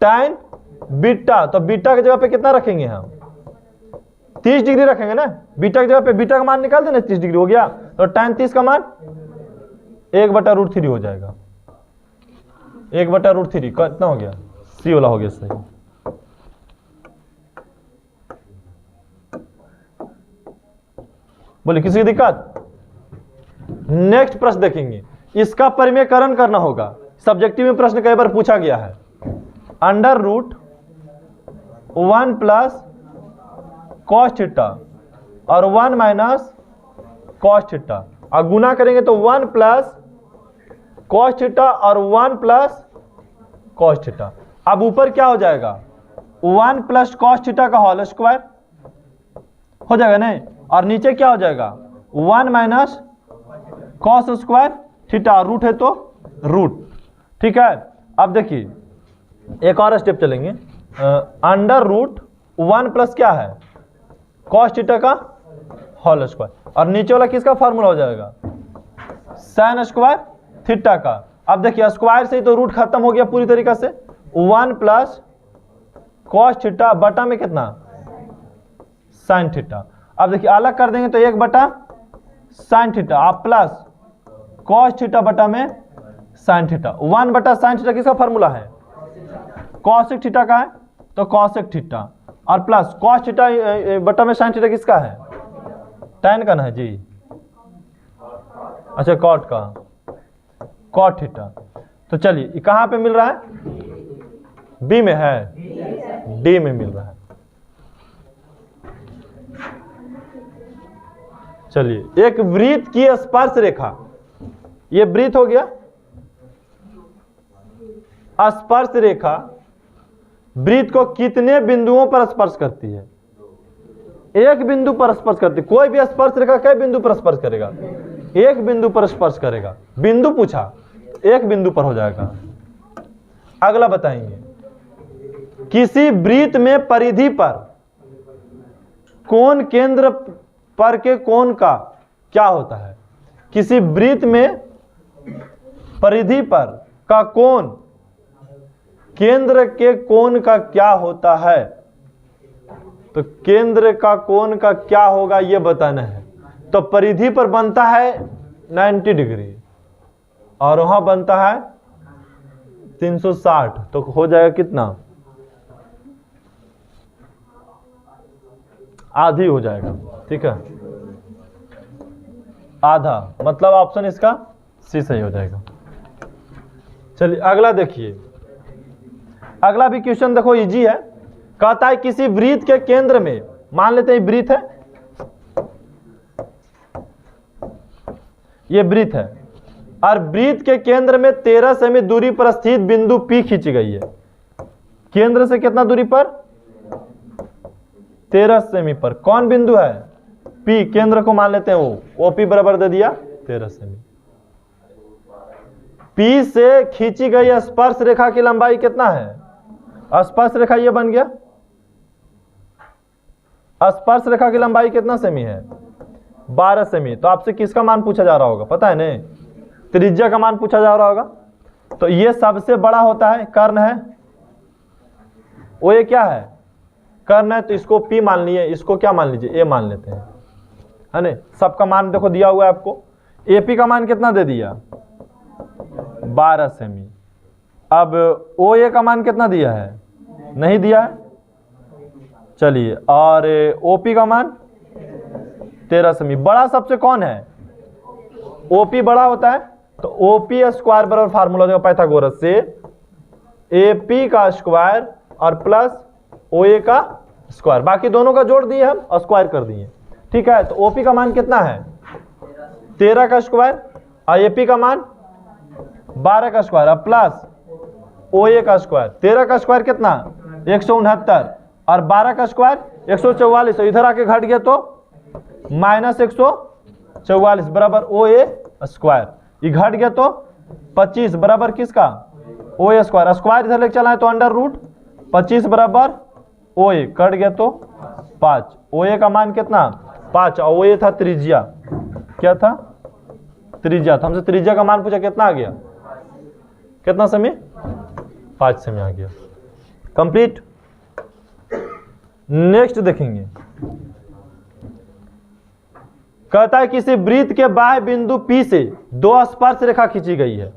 tan beta. तो बीटा की जगह पे कितना रखेंगे हम? 30 डिग्री रखेंगे ना। बीटा की जगह पे बीटा का मान निकाल देना, 30 डिग्री हो गया। तो tan 30 का मान 1 बटा √3 हो जाएगा। 1 बटा √3 कितना हो गया? सी वाला हो गया सही। बोले किसी की दिक्कत? नेक्स्ट प्रश्न देखेंगे। इसका परिमेयकरण करना होगा। सब्जेक्टिव में प्रश्न कई बार पूछा गया है। √1 प्लस कॉस थीटा और 1 माइनस कॉस थीटा, और गुना करेंगे तो 1 प्लस कॉस थीटा और 1 प्लस कॉस थीटा। अब ऊपर क्या हो जाएगा? 1 प्लस कॉस थीटा का होल स्क्वायर हो जाएगा नहीं, और नीचे क्या हो जाएगा? 1 minus cos square theta, root है तो रूट। ठीक है। अब देखिए एक और स्टेप चलेंगे। √1 प्लस क्या है? कॉस थीटा का होल स्क्वायर, और नीचे वाला किसका फार्मूला हो जाएगा? साइन स्क्वायर थीटा का। अब देखिए स्क्वायर से ही तो रूट खत्म हो गया पूरी तरीका से। 1 प्लस कॉस थीटा बटा में कितना? Sine theta. अब देखिए अलग कर देंगे तो 1 बटा साइन थीटा, आप प्लस कॉस थीटा बटा में साइन थीटा। 1 बटा साइन थीटा किसका फार्मूला है? कॉसेक थीटा का है, तो कॉसेक थीटा, और प्लस कॉस थीटा बटा में साइन थीटा किसका है? tan का ना है जी। अच्छा कॉट का, कॉट थीटा। तो चलिए कहां पे मिल रहा है? बी में है, डी में मिल रहा है। चलिए एक वृत्त की स्पर्श रेखा, ये वृत्त हो गया। स्पर्श रेखा वृत्त को कितने बिंदुओं पर स्पर्श करती है? एक बिंदु पर स्पर्श करती है। कोई भी स्पर्श रेखा कई बिंदु पर स्पर्श करेगा? एक बिंदु पर स्पर्श करेगा। बिंदु पूछा, एक बिंदु पर हो जाएगा। अगला बताएंगे, किसी वृत्त में परिधि पर कोण केंद्र पर के कोण का क्या होता है? किसी वृत्त में परिधि पर का कोण केंद्र के कोण का क्या होता है? तो केंद्र का कोण का क्या होगा ये बताना है। तो परिधि पर बनता है 90 डिग्री और वहां बनता है 360, तो हो जाएगा कितना? आधी हो जाएगा, ठीक है, आधा, मतलब ऑप्शन इसका सी सही हो जाएगा। चलिए अगला देखिए, अगला भी क्वेश्चन देखो इजी है। कहता है किसी वृत्त के केंद्र में, मान लेते हैं वृत्त है, ये वृत्त है, और वृत्त के केंद्र में 13 सेमी दूरी पर स्थित बिंदु P खींची गई है। केंद्र से कितना दूरी पर? 13 सेमी पर। कौन बिंदु है? P, केंद्र को मान लेते हैं वो, OP बराबर दे दिया 13 सेमी। P से खींची गई स्पर्श रेखा की लंबाई कितना है? स्पर्श रेखा ये बन गया, स्पर्श रेखा की लंबाई कितना सेमी है? 12 सेमी। तो आपसे किसका मान पूछा जा रहा होगा पता है नहीं? त्रिज्या का मान पूछा जा रहा होगा। तो ये सबसे बड़ा होता है, कर्ण है, वो ये क्या है? कर्ण है, तो इसको P मान लिए, इसको क्या मान लीजिए? A मान लेते हैं, है ना? सबका मान देखो दिया हुआ है आपको। AP का मान कितना दे दिया? 12 सेमी। अब OA का मान कितना दिया है? नहीं दिया है। चलिए, और OP का मान 13 सेमी। बड़ा सबसे कौन है? OP बड़ा होता है, तो OP स्क्वायर बराबर फार्मूला हो जाएगा पाइथागोरस से, AP का स्क्वायर और प्लस OA का स्क्वायर। बाकी दोनों का जोड़ दिए हम और स्क्वायर कर दिए, ठीक है। तो OP का मान कितना है? 13 का स्क्वायर, और AP का मान 12 का स्क्वायर और प्लस OA का स्क्वायर। 13 का स्क्वायर कितना? 169, और 12 का स्क्वायर 144। इधर आके घट गया तो माइनस 144 बराबर OA स्क्वायर। ये घट गया तो 25 बराबर किसका? OA square. स्क्वायर इधर लेके चला है तो अंडर रूट 25 बराबर OA, कट गया तो 5। OA का मान कितना? 5, और OA था त्रिज्या। क्या था? त्रिज्या। तो हमसे त्रिज्या का मान पूछा, कितना आ गया? कितना सेमी? 5 सेमी आ गया। कंप्लीट। नेक्स्ट देखेंगे, कहता है किसी वृत्त के बाह्य बिंदु P से 2 स्पर्श रेखा खींची गई है।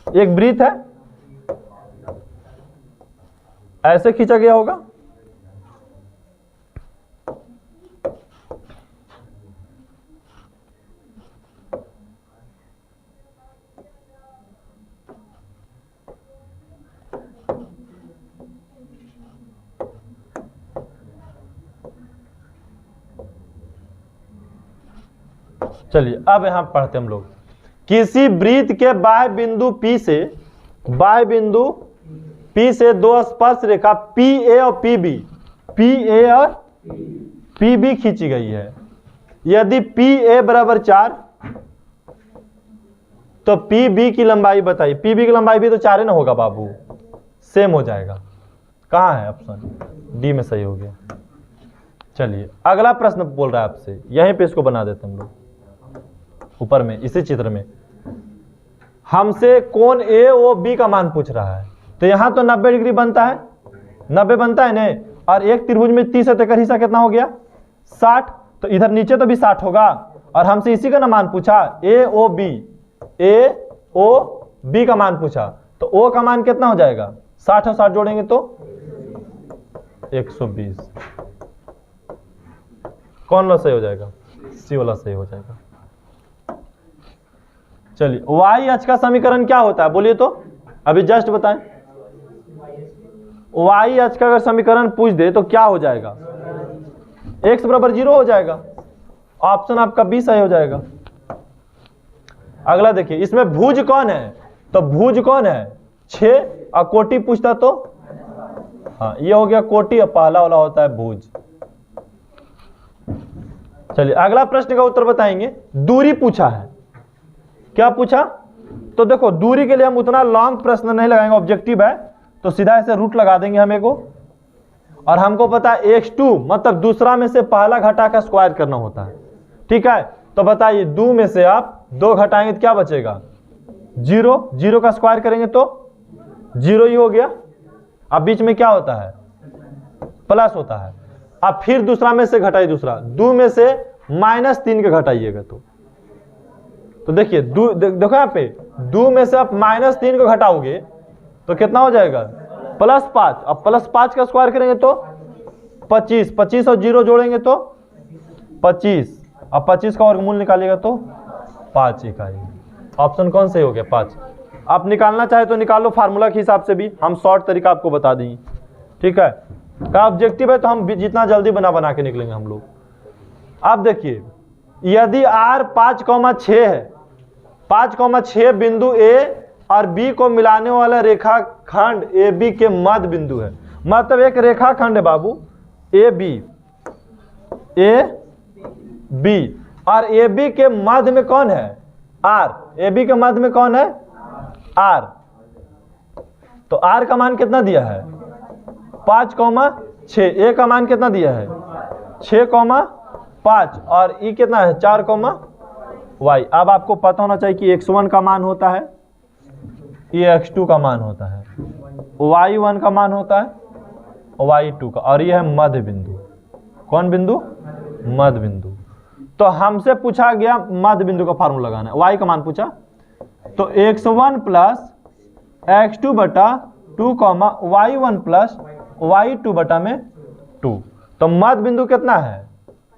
एक वृत्त है, ऐसे खींचा गया होगा, चलिए अब यहां पढ़ते हम लोग। किसी वृत्त के बाह्य बिंदु P से, बाह्य बिंदु P से 2 स्पर्श रेखा PA और PB, PA और PB खींची गई है। यदि PA बराबर 4, तो PB की लंबाई बताइए। PB की लंबाई भी तो 4 ही ना होगा बाबू, सेम हो जाएगा। कहाँ है ऑप्शन? डी में सही हो गया। चलिए अगला प्रश्न बोल रहा है आपसे, यहीं पे इसको बना देते हम लोग ऊपर में, इसी चित्र में। हमसे कोण AOB का मान पूछ रहा है। तो यहां तो 90 डिग्री बनता है, 90 बनता है नहीं, और एक त्रिभुज में 30 है, तो हिस्सा कितना हो गया? 60। तो इधर नीचे तो भी 60 होगा, और हमसे इसी का ना मान पूछा, AOB, AOB का मान पूछा। तो O का मान कितना हो जाएगा? 60 और 60 जोड़ेंगे तो 120। कौन वाला सही हो जाएगा? सी वाला सही हो जाएगा। चलिए y अक्ष का समीकरण क्या होता है बोलिए तो, अभी जस्ट बताएं। y अक्ष का अगर समीकरण पूछ दे तो क्या हो जाएगा? x बराबर 0 हो जाएगा। ऑप्शन आपका बी सही हो जाएगा। अगला देखिए, इसमें भुज कौन है? तो भुज कौन है? 6, और कोटि पूछता तो हाँ ये हो गया कोटि, और पहला वाला होता है भुज। चलिए अगला प्रश्न का उत्तर बताएंगे। दूरी पूछा है। क्या पूछा? तो देखो दूरी के लिए हम उतना लॉन्ग प्रश्न नहीं लगाएंगे, ऑब्जेक्टिव है, तो सीधा ऐसे रूट लगा देंगे हमें को। और हमको पता है x2 मतलब दूसरा में से पहला घटा का स्क्वायर करना होता है, ठीक है। तो बताइए 2 में से आप 2 घटाएंगे तो क्या बचेगा? 0। 0 का स्क्वायर करेंगे तो 0 ही हो गया। अब बीच में क्या होता है? प्लस होता है। अब फिर दूसरा में से घटाइए, दूसरा 2 में से -3 के घटाइएगा तो देखिए देखो यहाँ पे 2 में से आप -3 को घटाओगे तो कितना हो जाएगा? +5। अब +5 का स्क्वायर करेंगे तो 25, 25 और 0 जोड़ेंगे तो 25, अब 25 का वर्गमूल निकालेगा तो 5 इकाई। ऑप्शन कौन सही हो गया? 5। आप निकालना चाहे तो निकाल लो फार्मूला के हिसाब से भी, हम शॉर्ट तरीका आपको बता देंगे। ठीक है, का ऑब्जेक्टिव है तो हम जितना जल्दी बना के निकलेंगे हम लोग। अब देखिए, यदि R 5,6 है, 5,6 बिंदु A और B को मिलाने वाला रेखाखंड AB के मध्य बिंदु है। मतलब एक रेखाखंड है बाबू AB और AB के मध्य में कौन है? R। AB के मध्य में कौन है? R। तो R का मान कितना दिया है? 5,6। A का मान कितना दिया है? 6,5 और E कितना है? 4,y। अब आपको पता होना चाहिए कि x1 का मान होता है, ये x2 का मान होता है, y1 का मान होता है, y2 का, और ये है मध्य बिंदु। कौन बिंदु? मध्य बिंदु। तो हमसे पूछा गया मध्य बिंदु का फार्मूला लगाना है, y का मान पूछा, तो x1 प्लस x2 बटा 2, y1 प्लस y2 बटा में 2। तो मध्य बिंदु कितना है?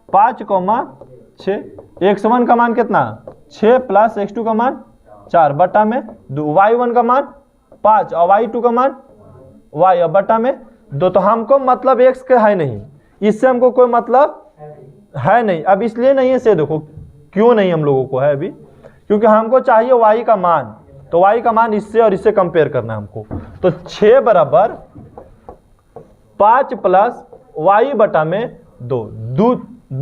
5,6। x1 का मान कितना? 6 प्लस x2 का मान 4 बटा में 2, y1 का मान 5 और y2 का मान y और बटा में 2। तो हमको मतलब x का है नहीं, इससे हमको कोई मतलब है नहीं। अब इसलिए नहीं है, से देखो क्यों नहीं हम लोगों को है अभी, क्योंकि हमको चाहिए y का मान। तो y का मान इससे और इससे कंपेयर करना है हमको। तो 6 बराबर 5 प्लस y बटा में 2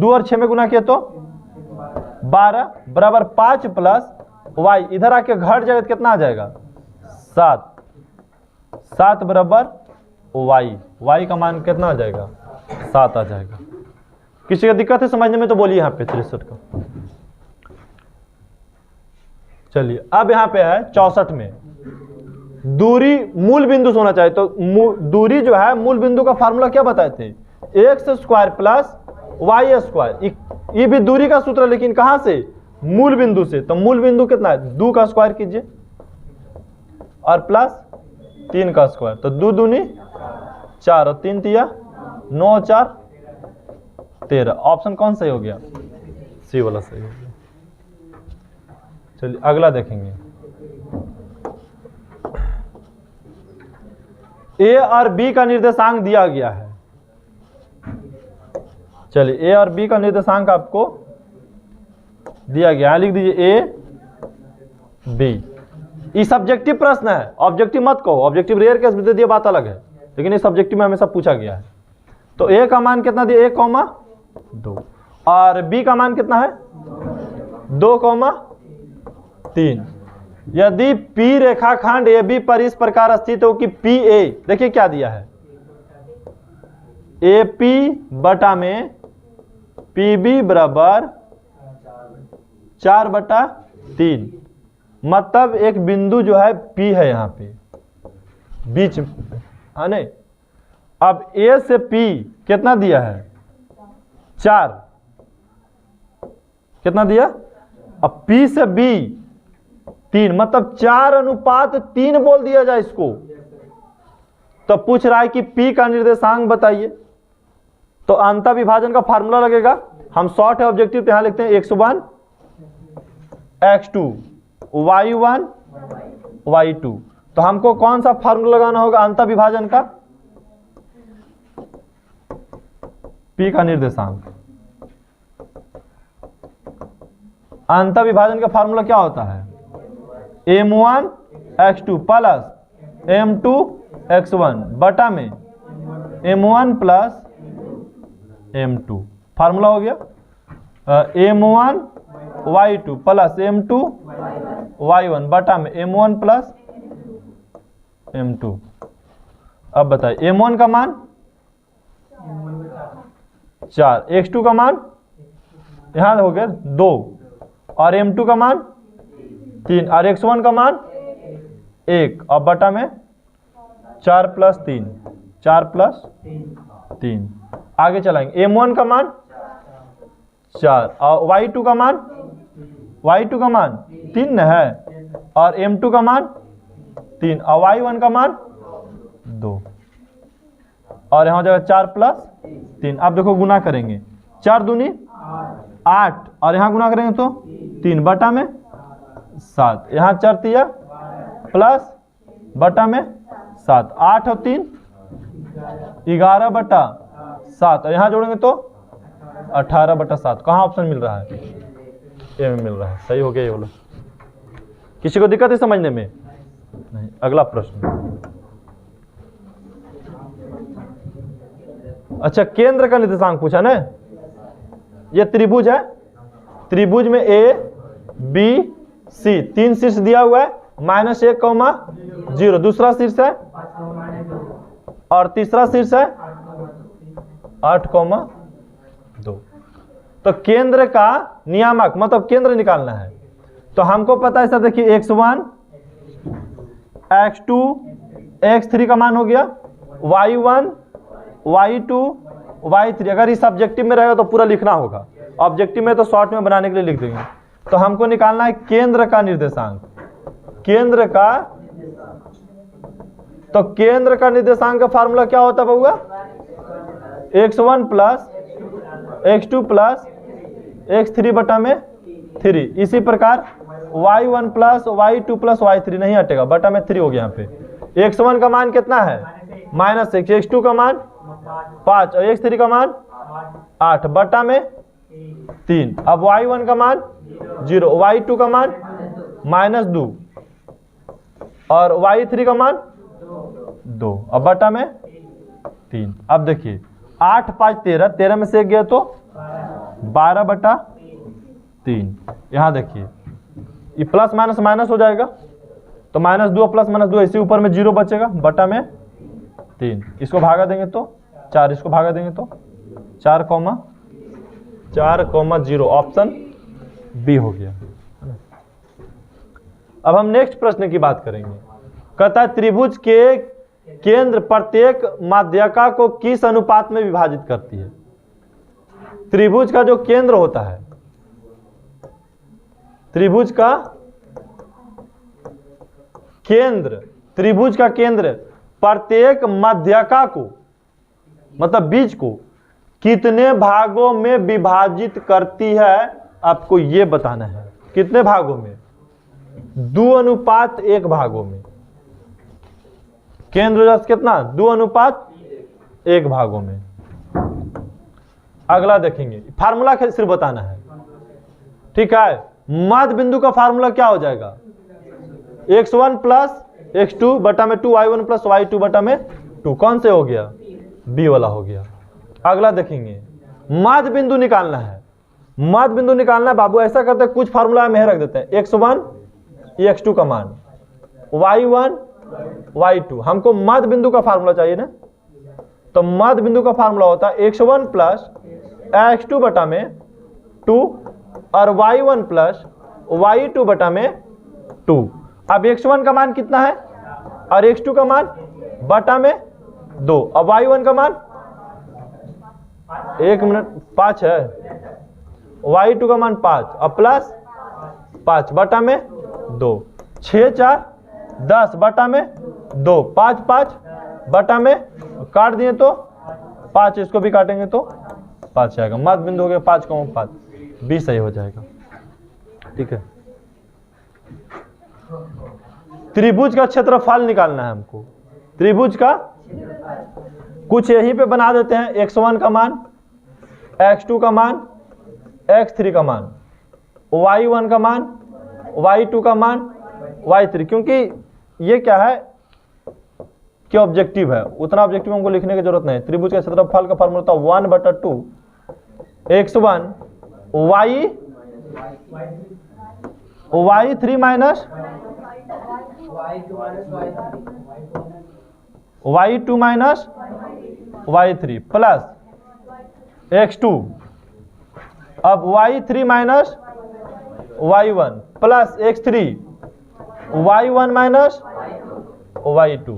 और 6 में गुना किया तो 12 बराबर 5 प्लस y, इधर आके घट जाएगा कितना आ जाएगा? 7 बराबर y का मान कितना आ जाएगा? 7 आ जाएगा। किसी का दिक्कत है समझने में तो बोलिए यहाँ पे 63 का। चलिए अब यहाँ पे है 64 में, दूरी मूल बिंदु से होना चाहिए। तो दूरी जो है मूल बिंदु का फार्मूला क्या बताए थे? x² plus y²। ये भी दूरी का सूत्र है, लेकिन कहां से? मूल बिंदु से। तो मूल बिंदु कितना है? 2 का स्क्वायर कीजिए और प्लस 3 का स्क्वायर, तो 2 दूनी 4 और 3 तिया 9 और 4 13। ऑप्शन कौन सही हो गया? सी वाला सही हो गया। चलिए अगला देखेंगे। ए और बी का निर्देशांक दिया गया है। चलिए ए और बी का निर्देशांक आपको दिया गया है, लिख दीजिए ए बी। ये सब्जेक्टिव प्रश्न है, ऑब्जेक्टिव मत कहो। ऑब्जेक्टिव रेयर केस में दे दिया बात अलग है, लेकिन ये सब्जेक्टिव में हमेशा पूछा गया है। तो ए का मान कितना दिया? 1,2 और बी का मान कितना है? 2,3। यदि P रेखाखंड AB पर इस प्रकार स्थित हो कि PA, देखिए क्या दिया है, AP बटा में PB बराबर 4/3। मतलब एक बिंदु जो है P है यहाँ पे बीच में, है नहीं। अब A से P कितना दिया है? 4। कितना दिया? अब P से B 3, मतलब 4:3 बोल दिया जाए इसको। तो पूछ रहा है कि P का निर्देशांक बताइए। तो अंतर विभाजन का फार्मूला लगेगा। हम शॉर्ट है ऑब्जेक्टिव, यहां लिखते हैं x1 x2 y1 y2। तो हमको कौन सा फार्मूला लगाना होगा अंतर विभाजन का? P का निर्देशांक। अंतर विभाजन का फार्मूला क्या होता है? m1 x2 plus m2 x1 बटा में m1 प्लस m2। फार्मूला हो गया m1 y2 plus m2 y1 बटा में m1 प्लस m2। अब बताइए m1 का मान 4, x2 का मान यहां हो गया 2 और m2 का मान 3 और x1 का मान 1 और बटा में 4 प्लस 3, 4 प्लस 3। आगे चलाएंगे, m1 का मान 4 और y2 का मान 3 है और m2 का मान 3 और y1 का मान 2। और यहाँ हो जाएगा 4 प्लस 3। अब देखो गुना करेंगे, 4 दूनी 8 और यहाँ गुना करेंगे तो 3 बटा में 7, यहाँ 4 तिया प्लस बटा में 7, 8 और 3 11 बटा 7 और यहाँ जोड़ेंगे तो 18 बटा 7। कहाँ ऑप्शन मिल रहा है? ए में मिल रहा है। सही हो गया ये बोलो। किसी को दिक्कत है समझने में? नहीं। अगला प्रश्न। अच्छा, केंद्र का निर्देशांक पूछा ना। ये त्रिभुज है, त्रिभुज में ए बी सी 3 शीर्ष दिया हुआ है, -1, 0 दूसरा शीर्ष है और तीसरा शीर्ष है 8, 2। तो केंद्र का नियामक मतलब केंद्र निकालना है। तो हमको पता है सर, देखिए x1 x2 x3 का मान हो गया, y1 y2 y3। अगर इस ऑब्जेक्टिव में रहेगा तो पूरा लिखना होगा, ऑब्जेक्टिव में तो शॉर्ट में बनाने के लिए लिख देंगे। तो हमको निकालना है केंद्र का निर्देशांक, केंद्र का। तो केंद्र का निर्देशांक का फार्मूला क्या होता है बउआ? x1 plus x2 plus x3 बटा में 3। इसी प्रकार y1 plus y2 plus y3 नहीं हटेगा, बटा में 3 हो गया। यहाँ पे x1 का मान कितना है? -6, x2 का मान 5 और x3 का मान 8 बटा में 3। अब y1 का मान 0, y2 का मान -2 और y3 का मान 2 अब बटा में 3। अब देखिए 8 5 13, 13 में से 1 गया तो 12 बटा 3। यहाँ देखिए ये प्लस माइनस माइनस हो जाएगा, तो -2 प्लस -2 इसी ऊपर में 0 बचेगा बटा में 3। इसको भागा देंगे तो 4, इसको भागा देंगे तो 4, 0। ऑप्शन बी हो गया। अब हम नेक्स्ट प्रश्न की बात करेंगे। कहता है त्रिभुज के केंद्र प्रत्येक माध्यका को किस अनुपात में विभाजित करती है? त्रिभुज का जो केंद्र होता है, त्रिभुज का केंद्र, त्रिभुज का केंद्र प्रत्येक माध्यका को मतलब बीज को कितने भागों में विभाजित करती है, आपको यह बताना है। कितने भागों में? 2:1 भागों में। केंद्र कितना? 2:1 भागों में। अगला देखेंगे, फार्मूला सिर्फ बताना है, ठीक है। मध्य बिंदु का फार्मूला क्या हो जाएगा? x1 प्लस x2 बटा में 2, y1 प्लस y2 बटा में 2। कौन से हो गया? बी वाला हो गया। अगला देखेंगे, मध्य बिंदु निकालना है। मध्य बिंदु निकालना है बाबू, ऐसा करते हैं कुछ फार्मूला में रख देते हैं। x1 x2 का मान, y1 y2। हमको मध्य बिंदु का फार्मूला चाहिए ना, तो मध्य बिंदु का फार्मूला होता है x1 प्लस x2 बटा में 2 और y1 प्लस y2 बटा में 2। अब x1 का मान कितना है और x2 का मान बटा में 2। अब y1 का मान 5 है, y2 का मान 5 और प्लस 5 बटा में 2। 6 4 10 बटा में 2, 5 5 बटा में काट दिए तो 5, इसको भी काटेंगे तो 5 आएगा। मध्य बिंदु हो गया 5,5, बी सही हो जाएगा, ठीक है। त्रिभुज का क्षेत्रफल निकालना है हमको। त्रिभुज का कुछ यहीं पे बना देते हैं। x1 का मान, x2 का मान, x3 का मान, y1 का मान, y2 का मान, y3। क्योंकि ये क्या है कि ऑब्जेक्टिव है, उतना ऑब्जेक्टिव हमको लिखने की जरूरत नहीं। त्रिभुज का क्षेत्रफल का फार्मूला था 1/2 x1 y3 minus y2 minus y3 plus x2। अब y3 minus y1 plus x3 y1 minus y2।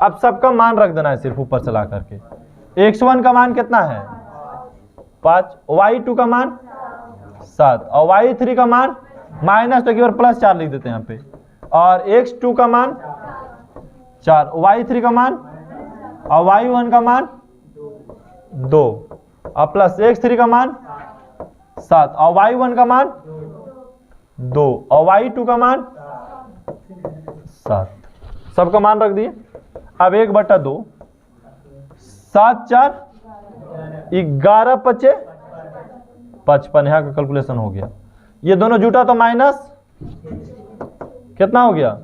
अब सबका मान रख देना है सिर्फ ऊपर से ला करके। x1 का मान कितना है? 5, y2 का मान 7 और y3 का मान माइनस, तो एक बार प्लस 4 लिख देते हैं यहाँ पे, और x2 का मान 4, y3 का मान और y1 का मान 2 और प्लस x3 का मान 7 और y1 का मान 2 और y2 का मान 7, सबका मान रख दिए। अब 1/2 7 4 11 5 55, यहाँ का कैलकुलेशन हो गया। ये दोनों जुटा तो माइनस कितना हो गया,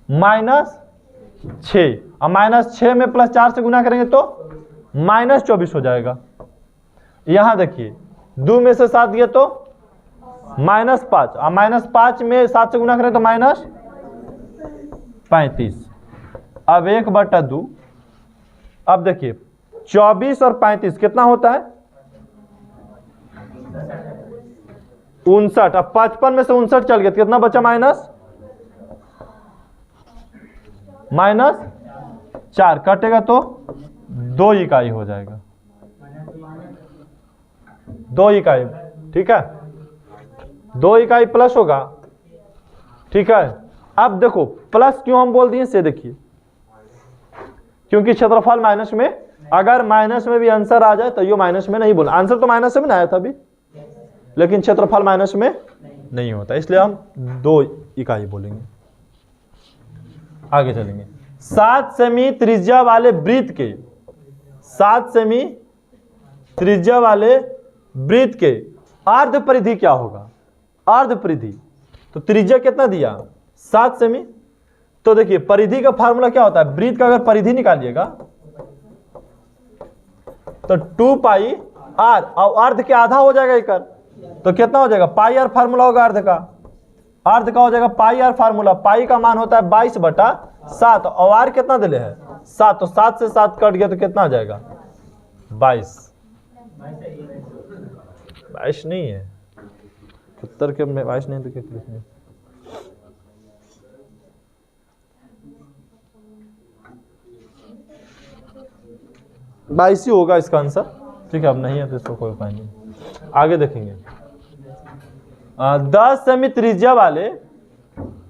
-6 और -6 में +4 से गुना करेंगे तो -24 हो जाएगा। यहां देखिए 2 में से 7 गया तो -5 और -5 में 7 से गुना करें तो -35। अब 1/2, अब देखिए 24 और 35 कितना होता है 59। अब 55 में से 59 चल गया तो कितना बचा, -4 कटेगा तो 2 इकाई हो जाएगा, 2 इकाई, ठीक है, 2 इकाई प्लस होगा, ठीक है। अब देखो प्लस क्यों हम बोल दिए से देखिए, क्योंकि क्षेत्रफल माइनस में, अगर माइनस में भी आंसर आ जाए तो ये माइनस में नहीं बोला, आंसर तो माइनस में आया था अभी, लेकिन क्षेत्रफल माइनस में नहीं होता, इसलिए हम 2 इकाई बोलेंगे। आगे चलेंगे। 7 सेमी त्रिज्या वाले वृत्त के, 7 सेमी त्रिज्या वाले वृत्त के अर्ध परिधि क्या होगा, अर्ध परिधि, तो त्रिज्या कितना दिया 7 सेमी, तो देखिए परिधि का फार्मूला क्या होता है, वृत्त का अगर परिधि निकालिएगा तो 2 पाई r और अर्ध के आधा हो जाएगा एक, तो कितना हो जाएगा पाई r फार्मूला होगा अर्ध का, अर्ध का हो जाएगा पाई r फार्मूला, पाई का मान होता है 22/7 और r कितना दिले है 7, तो 7 से 7 कट गया तो कितना हो जाएगा 22 नहीं है उत्तर के में 22 नहीं तो क्या लिखने, बाईस ही होगा इसका आंसर, ठीक है। अब नहीं है तो इसको कोई उपाय नहीं। आगे देखेंगे 10 सेमी त्रिज्या वाले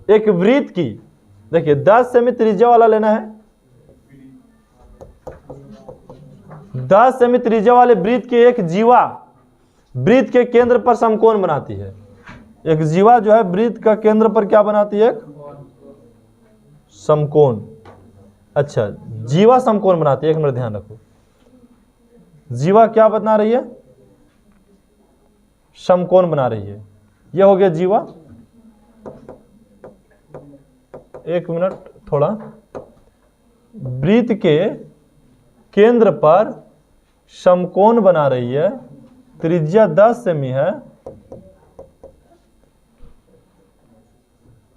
एक वृत्त की, देखिए 10 सेमी त्रिज्या वाला लेना है, 10 सेमी त्रिज्या वाले वृत्त की एक जीवा वृत्त के केंद्र पर समकोण बनाती है, एक जीवा जो है वृत्त का केंद्र पर क्या बनाती है, समकोण। अच्छा जीवा समकोण बनाती है, एक मिनट ध्यान रखो, जीवा क्या बना रही है, समकोण बना रही है, यह हो गया जीवा। एक मिनट थोड़ा, वृत्त के केंद्र पर समकोण बना रही है, त्रिज्या 10 सेमी है,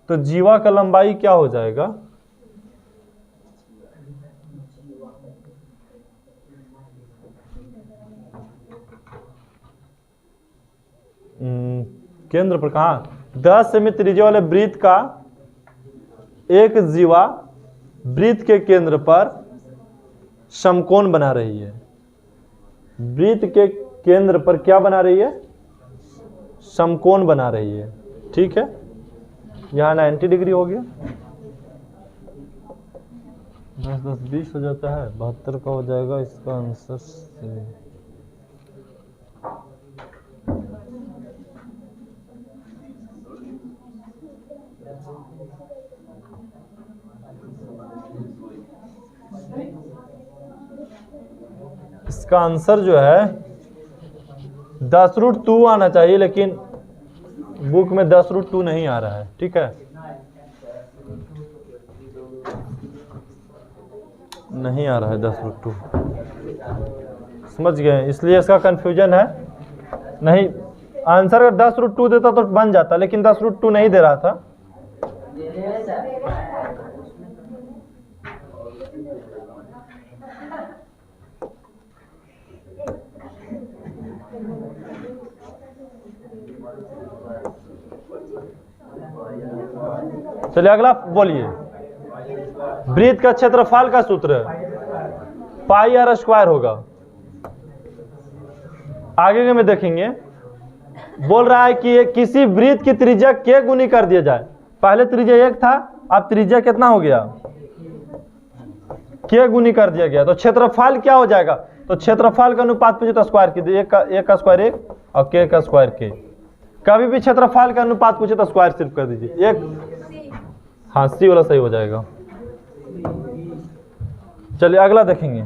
तो जीवा का लंबाई क्या हो जाएगा, केंद्र पर कहा 10 सेमी त्रिज्या वाले वृत्त का एक जीवा वृत्त के केंद्र पर समकोण बना रही है, वृत्त के केंद्र पर क्या बना रही है, समकोण बना रही है, ठीक है। यहाँ 90 डिग्री हो गया, 10 10 20 हो जाता है, 72 का हो जाएगा इसका आंसर से। इसका आंसर जो है 10√2 आना चाहिए, लेकिन बुक में 10√2 नहीं आ रहा है, ठीक है, नहीं आ रहा है 10√2, समझ गए, इसलिए इसका कंफ्यूजन है। नहीं आंसर अगर 10√2 देता तो बन जाता, लेकिन 10√2 नहीं दे रहा था। चलिए अगला बोलिए, वृत्त का क्षेत्रफल का सूत्र पाई r स्क्वायर होगा। आगे में देखेंगे, बोल रहा है कि किसी वृत्त की त्रिज्या के गुनी कर दिया जाए, पहले त्रिज्या 1 था, अब त्रिज्या कितना हो गया, के गुनी कर दिया गया, तो क्षेत्रफल क्या हो जाएगा, तो क्षेत्रफल का अनुपात पूछे तो स्क्वायर की, एक का स्क्वायर 1 और के का स्क्वायर के। कभी भी क्षेत्रफल का अनुपात पूछे तो स्क्वायर सिर्फ कर दीजिए एक। हाँ, सी वाला सही हो जाएगा। चलिए अगला देखेंगे।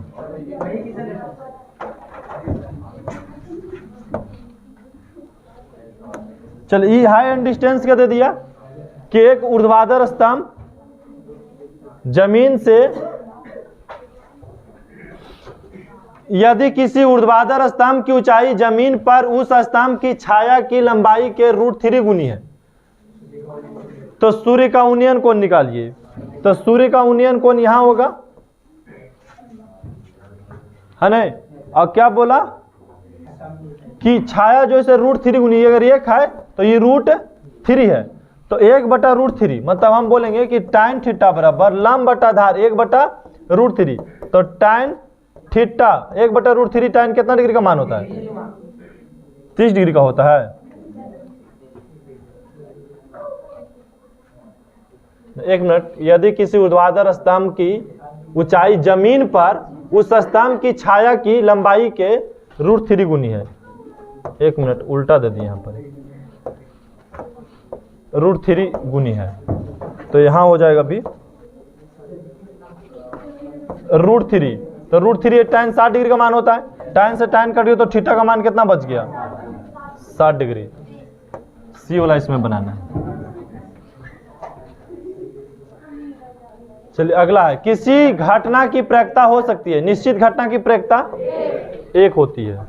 चलिए हाई एंड डिस्टेंस क्या दे दिया कि एक ऊर्ध्वाधर स्तंभ जमीन से यदि किसी ऊर्ध्वाधर स्तंभ की ऊंचाई जमीन पर उस स्तंभ की छाया की लंबाई के √3 गुनी है तो सूर्य का उन्नयन कोण निकालिए। तो सूर्य का उन्नयन कोण यहां होगा, है नहीं? और क्या बोला कि छाया जो इसे √3 गुनी, अगर 1 है तो ये √3 है, तो 1/√3 मतलब हम बोलेंगे कि tan थीटा बराबर लंब बटा धार 1/√3। तो tan थीटा 1/√3 tan कितना डिग्री का मान होता है? 30 डिग्री का होता है। एक मिनट, यदि किसी ऊर्ध्वाधर स्तंभ की ऊंचाई जमीन पर उस स्तंभ की छाया की लंबाई के √3 गुनी है। एक मिनट, उल्टा दे दिए, यहाँ पर √3 गुनी है तो यहां हो जाएगा भी √3। तो √3 tan 60 डिग्री का मान होता है। tan से tan कट गया तो थीटा का मान कितना बच गया? 60 डिग्री। सी वाला इसमें बनाना है। चलिए अगला है, किसी घटना की प्रयोक्ता हो सकती है, निश्चित घटना की प्रयोक्ता 1 होती है।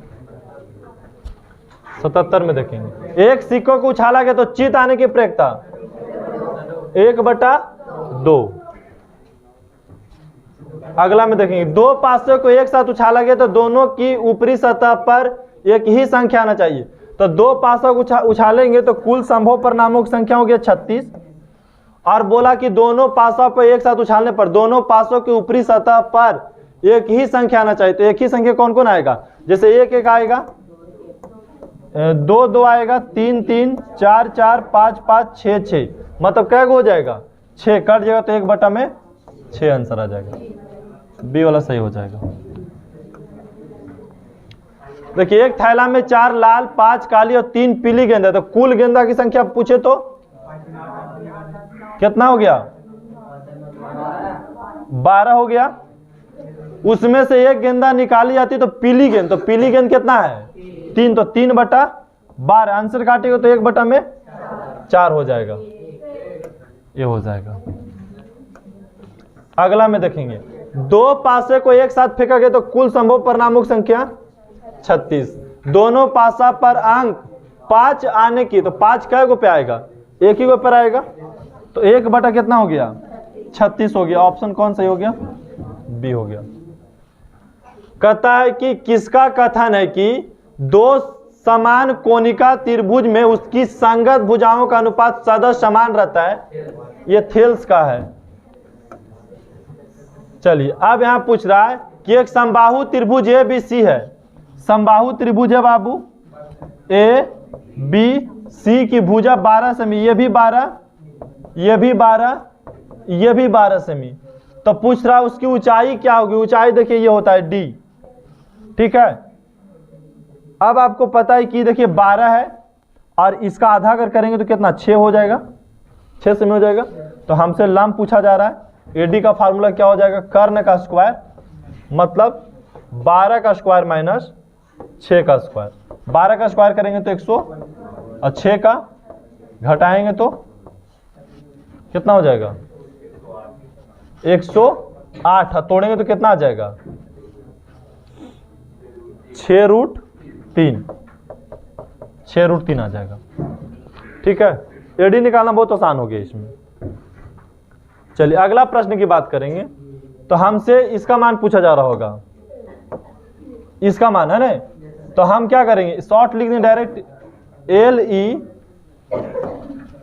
77 में देखेंगे, एक सिक्कों को उछाला गया तो चित आने की प्रयोक्ता 1/2। अगला में देखेंगे, दो पासों को एक साथ उछाला गया तो दोनों की ऊपरी सतह पर एक ही संख्या आना चाहिए। तो दो पासों को उछालेंगे तो कुल संभव परिणामों की संख्या हो गया 36। और बोला कि दोनों पासों पर एक साथ उछालने पर दोनों पासों की ऊपरी सतह पर एक ही संख्या आना चाहिए। तो एक ही संख्या कौन कौन आएगा? जैसे 1 आएगा, 2 आएगा, 3 4 5 6 6, मतलब क्या हो जाएगा? 6 कट जाएगा तो 1/6 आंसर आ जाएगा। बी वाला सही हो जाएगा। देखिए, एक थैला में 4 लाल, 5 काली और 3 पीली गेंद है, तो कुल गेंदा की संख्या पूछे तो कितना हो गया? 12 हो गया। उसमें से एक गेंदा निकाली जाती तो पीली गेंद, तो पीली गेंद कितना है? 3, तो 3/12 आंसर काटेगा तो 1/4 हो जाएगा। ये हो जाएगा। अगला में देखेंगे, दो पासे को एक साथ फेंका गया तो कुल संभव परिणामों की संख्या 36। दोनों पासा पर अंक 5 आने की, तो 5 कै गो पे आएगा? एक ही गो पर आएगा, तो 1 कितना हो गया? 36 हो गया। ऑप्शन कौन सही हो गया? बी हो गया। कहता है कि किसका कथन है कि दो समान कोनिका त्रिभुज में उसकी संगत भुजाओं का अनुपात सदा समान रहता है? ये थेल्स का है। चलिए, अब यहां पूछ रहा है कि एक समबाहु त्रिभुज ए बी सी है। समबाहु त्रिभुज है बाबू, ए बी सी की भुजा 12 सेमी, ये भी 12, ये भी 12, ये भी 12 सेमी। तो पूछ रहा है उसकी ऊंचाई क्या होगी? ऊंचाई देखिए ये होता है डी, ठीक है। अब आपको पता है कि देखिए 12 है और इसका आधा अगर करेंगे तो कितना? 6 हो जाएगा, 6 सेमी हो जाएगा। तो हमसे लंब पूछा जा रहा है। एडी का फार्मूला क्या हो जाएगा? कर्ण का स्क्वायर, मतलब 12 का स्क्वायर माइनस 6 का स्क्वायर। 12 का स्क्वायर करेंगे तो 100 और 6 का घटाएंगे तो कितना हो जाएगा? 108। तोड़ेंगे तो कितना आ जाएगा? 6√3, 6√3 आ जाएगा, ठीक है। एडी निकालना बहुत आसान हो गया इसमें। चलिए अगला प्रश्न की बात करेंगे। तो हमसे इसका मान पूछा जा रहा होगा, इसका मान है ना। तो हम क्या करेंगे? शॉर्ट लिख दें डायरेक्ट,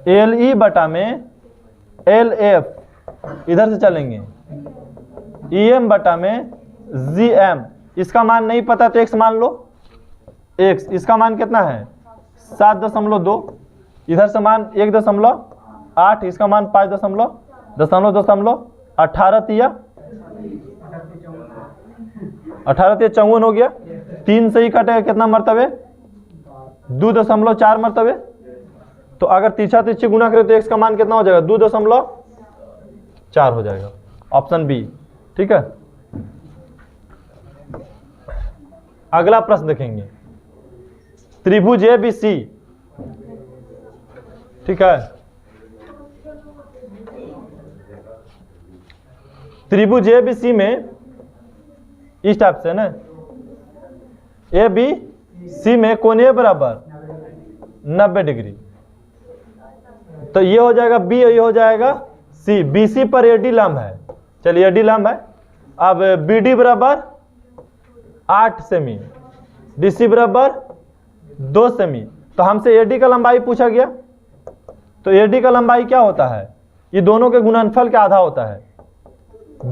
एल ई बटा में एल एफ, इधर से चलेंगे, ई एम बटा में जी एम। इसका मान नहीं पता तो एक्स मान लो, एक्स। इसका मान कितना है? 7.2। इधर से मान 1.8, इसका मान 5.18 तिया 18 3 54 हो गया, 3 से ही कटेगा कितना मरतबे, 2.4 मरतबे। तो अगर तीसरा तिरछी गुना करें तो x का मान कितना हो जाएगा, 2.4 हो जाएगा, ऑप्शन बी। ठीक है, अगला प्रश्न देखेंगे, त्रिभुज ABC, ठीक है, त्रिभुज ABC में इस टाइप से ना, ABC में कोणीय बराबर 90 डिग्री, तो ये हो जाएगा B और ये हो जाएगा C। BC पर AD लंब है, चलिए AD लंब है। अब BD बराबर 8 सेमी, DC बराबर 2 सेमी, तो हमसे AD का लंबाई पूछा गया। तो AD का लंबाई क्या होता है, ये दोनों के गुणनफल के आधा होता है,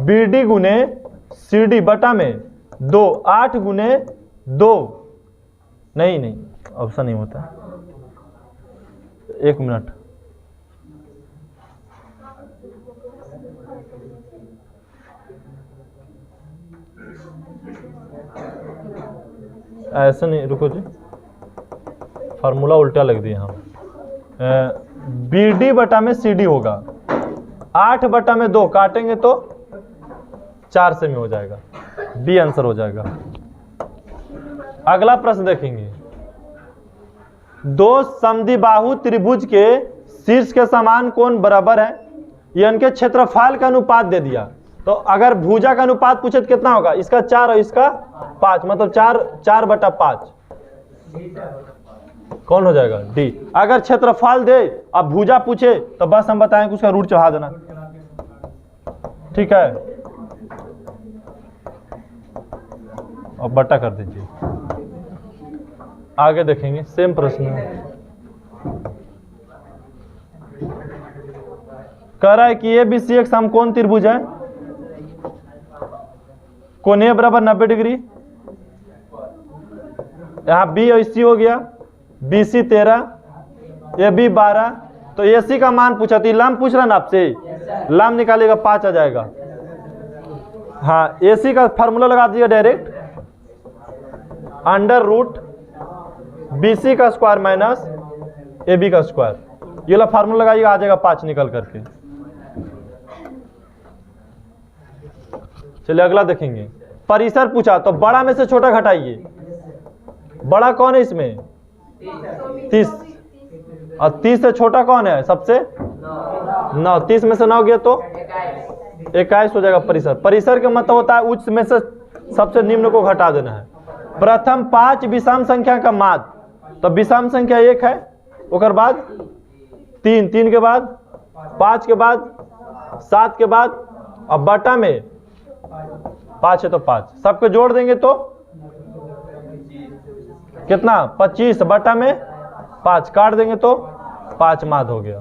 BD गुने CD बटा में 2, 8 गुने 2, नहीं ऑप्शन नहीं होता, 1 मिनट, ऐसा नहीं, रुको जी, फार्मूला उल्टा लग दिया हम। BD बटा में CD होगा, 8 बटा में 2 काटेंगे तो 4 सेमी हो जाएगा, बी आंसर हो जाएगा। अगला प्रश्न देखेंगे, दो समद्विबाहु त्रिभुज के शीर्ष के समान कोण बराबर है, ये इनके क्षेत्रफल का अनुपात दे दिया। तो अगर भुजा का अनुपात पूछे तो कितना होगा, इसका 4 और इसका 5, मतलब 4 बटा 5, कौन हो जाएगा, डी। अगर क्षेत्रफल दे अब भुजा पूछे तो बस हम बताएं कि उसका रूट चढ़ा देना, ठीक है, और बटा कर दीजिए। आगे देखेंगे सेम प्रश्न, कह रहा है कि ABC एक समकोण त्रिभुज है, कोणीय बराबर 90 डिग्री, यहाँ B और C हो गया, BC 13, AB 12, तो AC का मान पूछा, तो लंब पूछ रहा ना आपसे, लंब निकालेगा 5 आ जाएगा। हाँ, AC का फार्मूला लगा दिया डायरेक्ट, अंडर रूट BC का स्क्वायर माइनस AB का स्क्वायर, ये वाला फार्मूला लगाइएगा, आ जाएगा 5 निकल करके। चलिए अगला देखेंगे, परिसर पूछा, तो बड़ा में से छोटा घटाइए, बड़ा कौन है इसमें, 30, और 30 से छोटा कौन है सबसे, 9, 30 में से 9 गया तो 21 हो जाएगा परिसर। परिसर का मतलब होता है उच्च में से सबसे निम्न को घटा देना है। प्रथम 5 विषम संख्या का माध्य, तो विषम संख्या 1 है, उसके बाद 3, 3 के बाद 5 के बाद 7 के बाद, अब बटा में 5 है तो 5, सबको जोड़ देंगे तो कितना, 25 बटा में 5, काट देंगे तो 5 माध्य हो गया।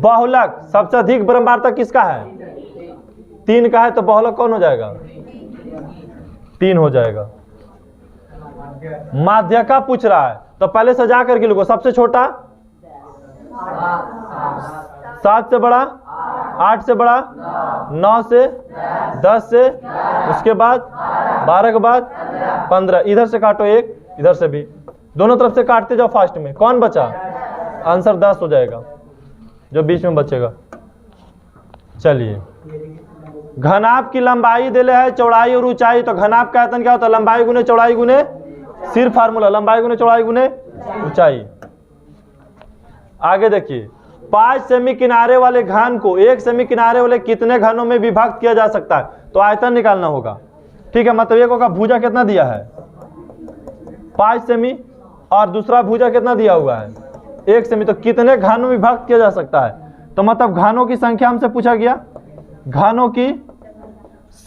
बहुलक सबसे अधिक बारंबारता किसका है, 3 का है, तो बहुलक कौन हो जाएगा, 3 हो जाएगा। माध्यका पूछ रहा है, तो पहले सजा करके लिखो, सबसे छोटा 7 से बड़ा, 8 से बड़ा, 9 से, 10 से, उसके बाद 12 के बाद 15, इधर से काटो 1, इधर से भी, दोनों तरफ से काटते जाओ फास्ट में, कौन बचा, आंसर 10 हो जाएगा, जो बीच में बचेगा। चलिए, घनाभ की लंबाई दिले है, चौड़ाई और ऊंचाई, तो घनाभ का आयतन क्या होता है, लंबाई गुने चौड़ाई गुने, सिर्फ फार्मूला लंबाई गुने चौड़ाई गुने ऊंचाई। आगे देखिए, 5 सेमी किनारे वाले घन को 1 सेमी किनारे वाले कितने घनों में विभक्त किया जा सकता है, तो आयतन निकालना होगा, ठीक है। मतलब एक का भुजा कितना दिया है, 5 सेमी, और दूसरा भुजा कितना दिया हुआ है, 1 सेमी, तो कितने घनों में विभक्त किया जा सकता है, तो मतलब घनों की संख्या हमसे पूछा गया, घनों की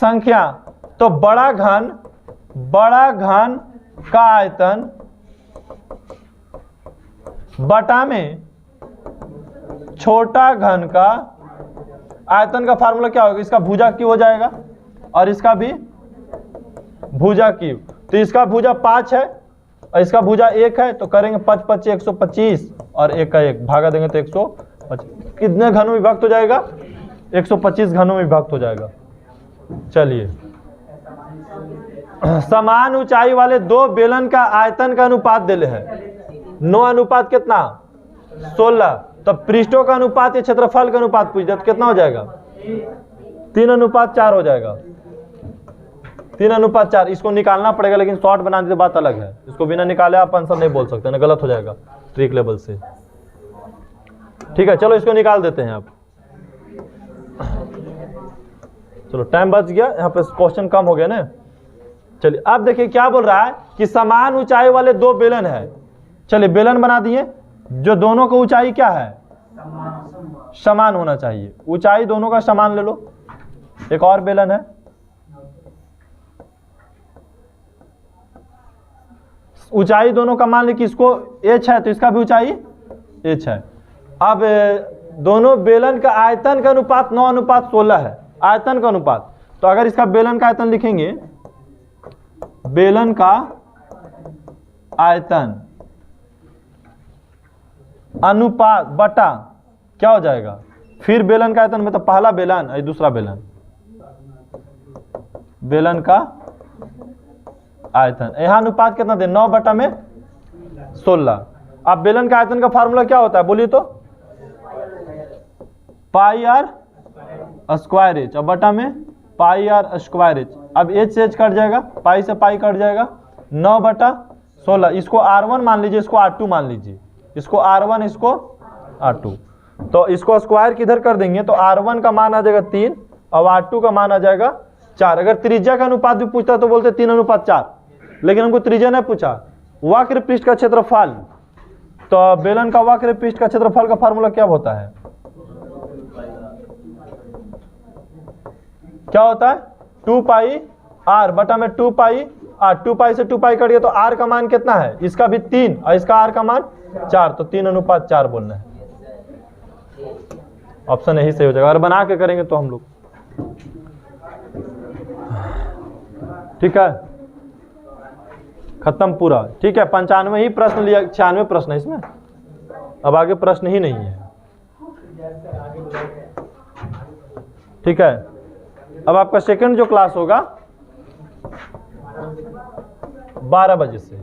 संख्या, तो बड़ा घन का आयतन बटा में छोटा घन का आयतन का फार्मूला क्या होगा, इसका भुजा क्यूब हो जाएगा और इसका भी भुजा क्यूब, तो इसका भुजा 5 है और इसका भुजा 1 है, तो करेंगे 5 5 125 और 1 का 1 भागा देंगे तो 125, कितने घनों में विभक्त हो जाएगा, 125 घनों में विभक्त हो जाएगा। चलिए, समान ऊंचाई वाले दो बेलन का आयतन का अनुपात दिले है 9 अनुपात कितना 16। तो पृष्ठों का अनुपात या क्षेत्रफल का अनुपात पूछ दिया तो कितना हो जाएगा 3 अनुपात 4 हो जाएगा। 3 अनुपात 4 इसको निकालना पड़ेगा, लेकिन शॉर्ट बनाने की बात अलग है। इसको बिना निकाले आप आंसर नहीं बोल सकते ना, गलत हो जाएगा ट्रिक लेवल से। ठीक है, चलो इसको निकाल देते हैं आप। चलो टाइम बच गया, यहाँ पे क्वेश्चन कम हो गया ना। चलिए अब देखिए क्या बोल रहा है कि समान ऊंचाई वाले दो बेलन है। चलिए बेलन बना दिए, जो दोनों का ऊंचाई क्या है समान होना चाहिए। ऊंचाई दोनों का समान ले लो। एक और बेलन है, ऊंचाई दोनों का मान ली कि इसको h है तो इसका भी ऊंचाई h है। अब दोनों बेलन का आयतन का अनुपात 9 अनुपात 16 है, आयतन का अनुपात। तो अगर इसका बेलन का आयतन लिखेंगे, बेलन का आयतन अनुपात बटा क्या हो जाएगा, फिर बेलन का आयतन मतलब पहला बेलन और दूसरा बेलन, बेलन का आयतन। यहाँ अनुपात कितना दे 9 बटा में 16। अब बेलन का आयतन का फार्मूला क्या होता है बोलिए तो, पाई आर स्क्वायर एच और बटा में पाई आर स्क्वायर एच। अब एच से एच कट जाएगा, पाई से पाई कट जाएगा, 9 बटा 16। इसको R1 मान लीजिए, इसको R2 मान लीजिए, इसको R1 इसको R2। तो इसको स्क्वायर किधर कर देंगे तो R1 का मान आ जाएगा 3 और R2 का मान आ जाएगा 4। अगर त्रिज्या का अनुपात भी पूछता तो बोलते 3 अनुपात 4, लेकिन हमको त्रिज्या नहीं पूछा। वक्र पृष्ठ का क्षेत्रफल, तो बेलन का वक्र पृष्ठ का क्षेत्रफल का फार्मूला क्या होता है, क्या होता है 2 पाई r बटा में 2 पाई r। 2 पाई से 2 पाई कट गया तो r का मान कितना है, इसका भी 3 और इसका r का मान 4, तो 3 अनुपात 4 बोलना है। ऑप्शन यही सही हो जाएगा। और बना के करेंगे तो हम लोग, ठीक है, खत्म पूरा। ठीक है, 95 ही प्रश्न लिया, 96 प्रश्न है इसमें, अब आगे प्रश्न ही नहीं है। ठीक है, अब आपका सेकंड जो क्लास होगा 12 बजे से।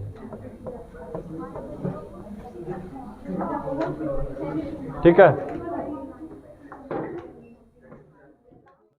ठीक है।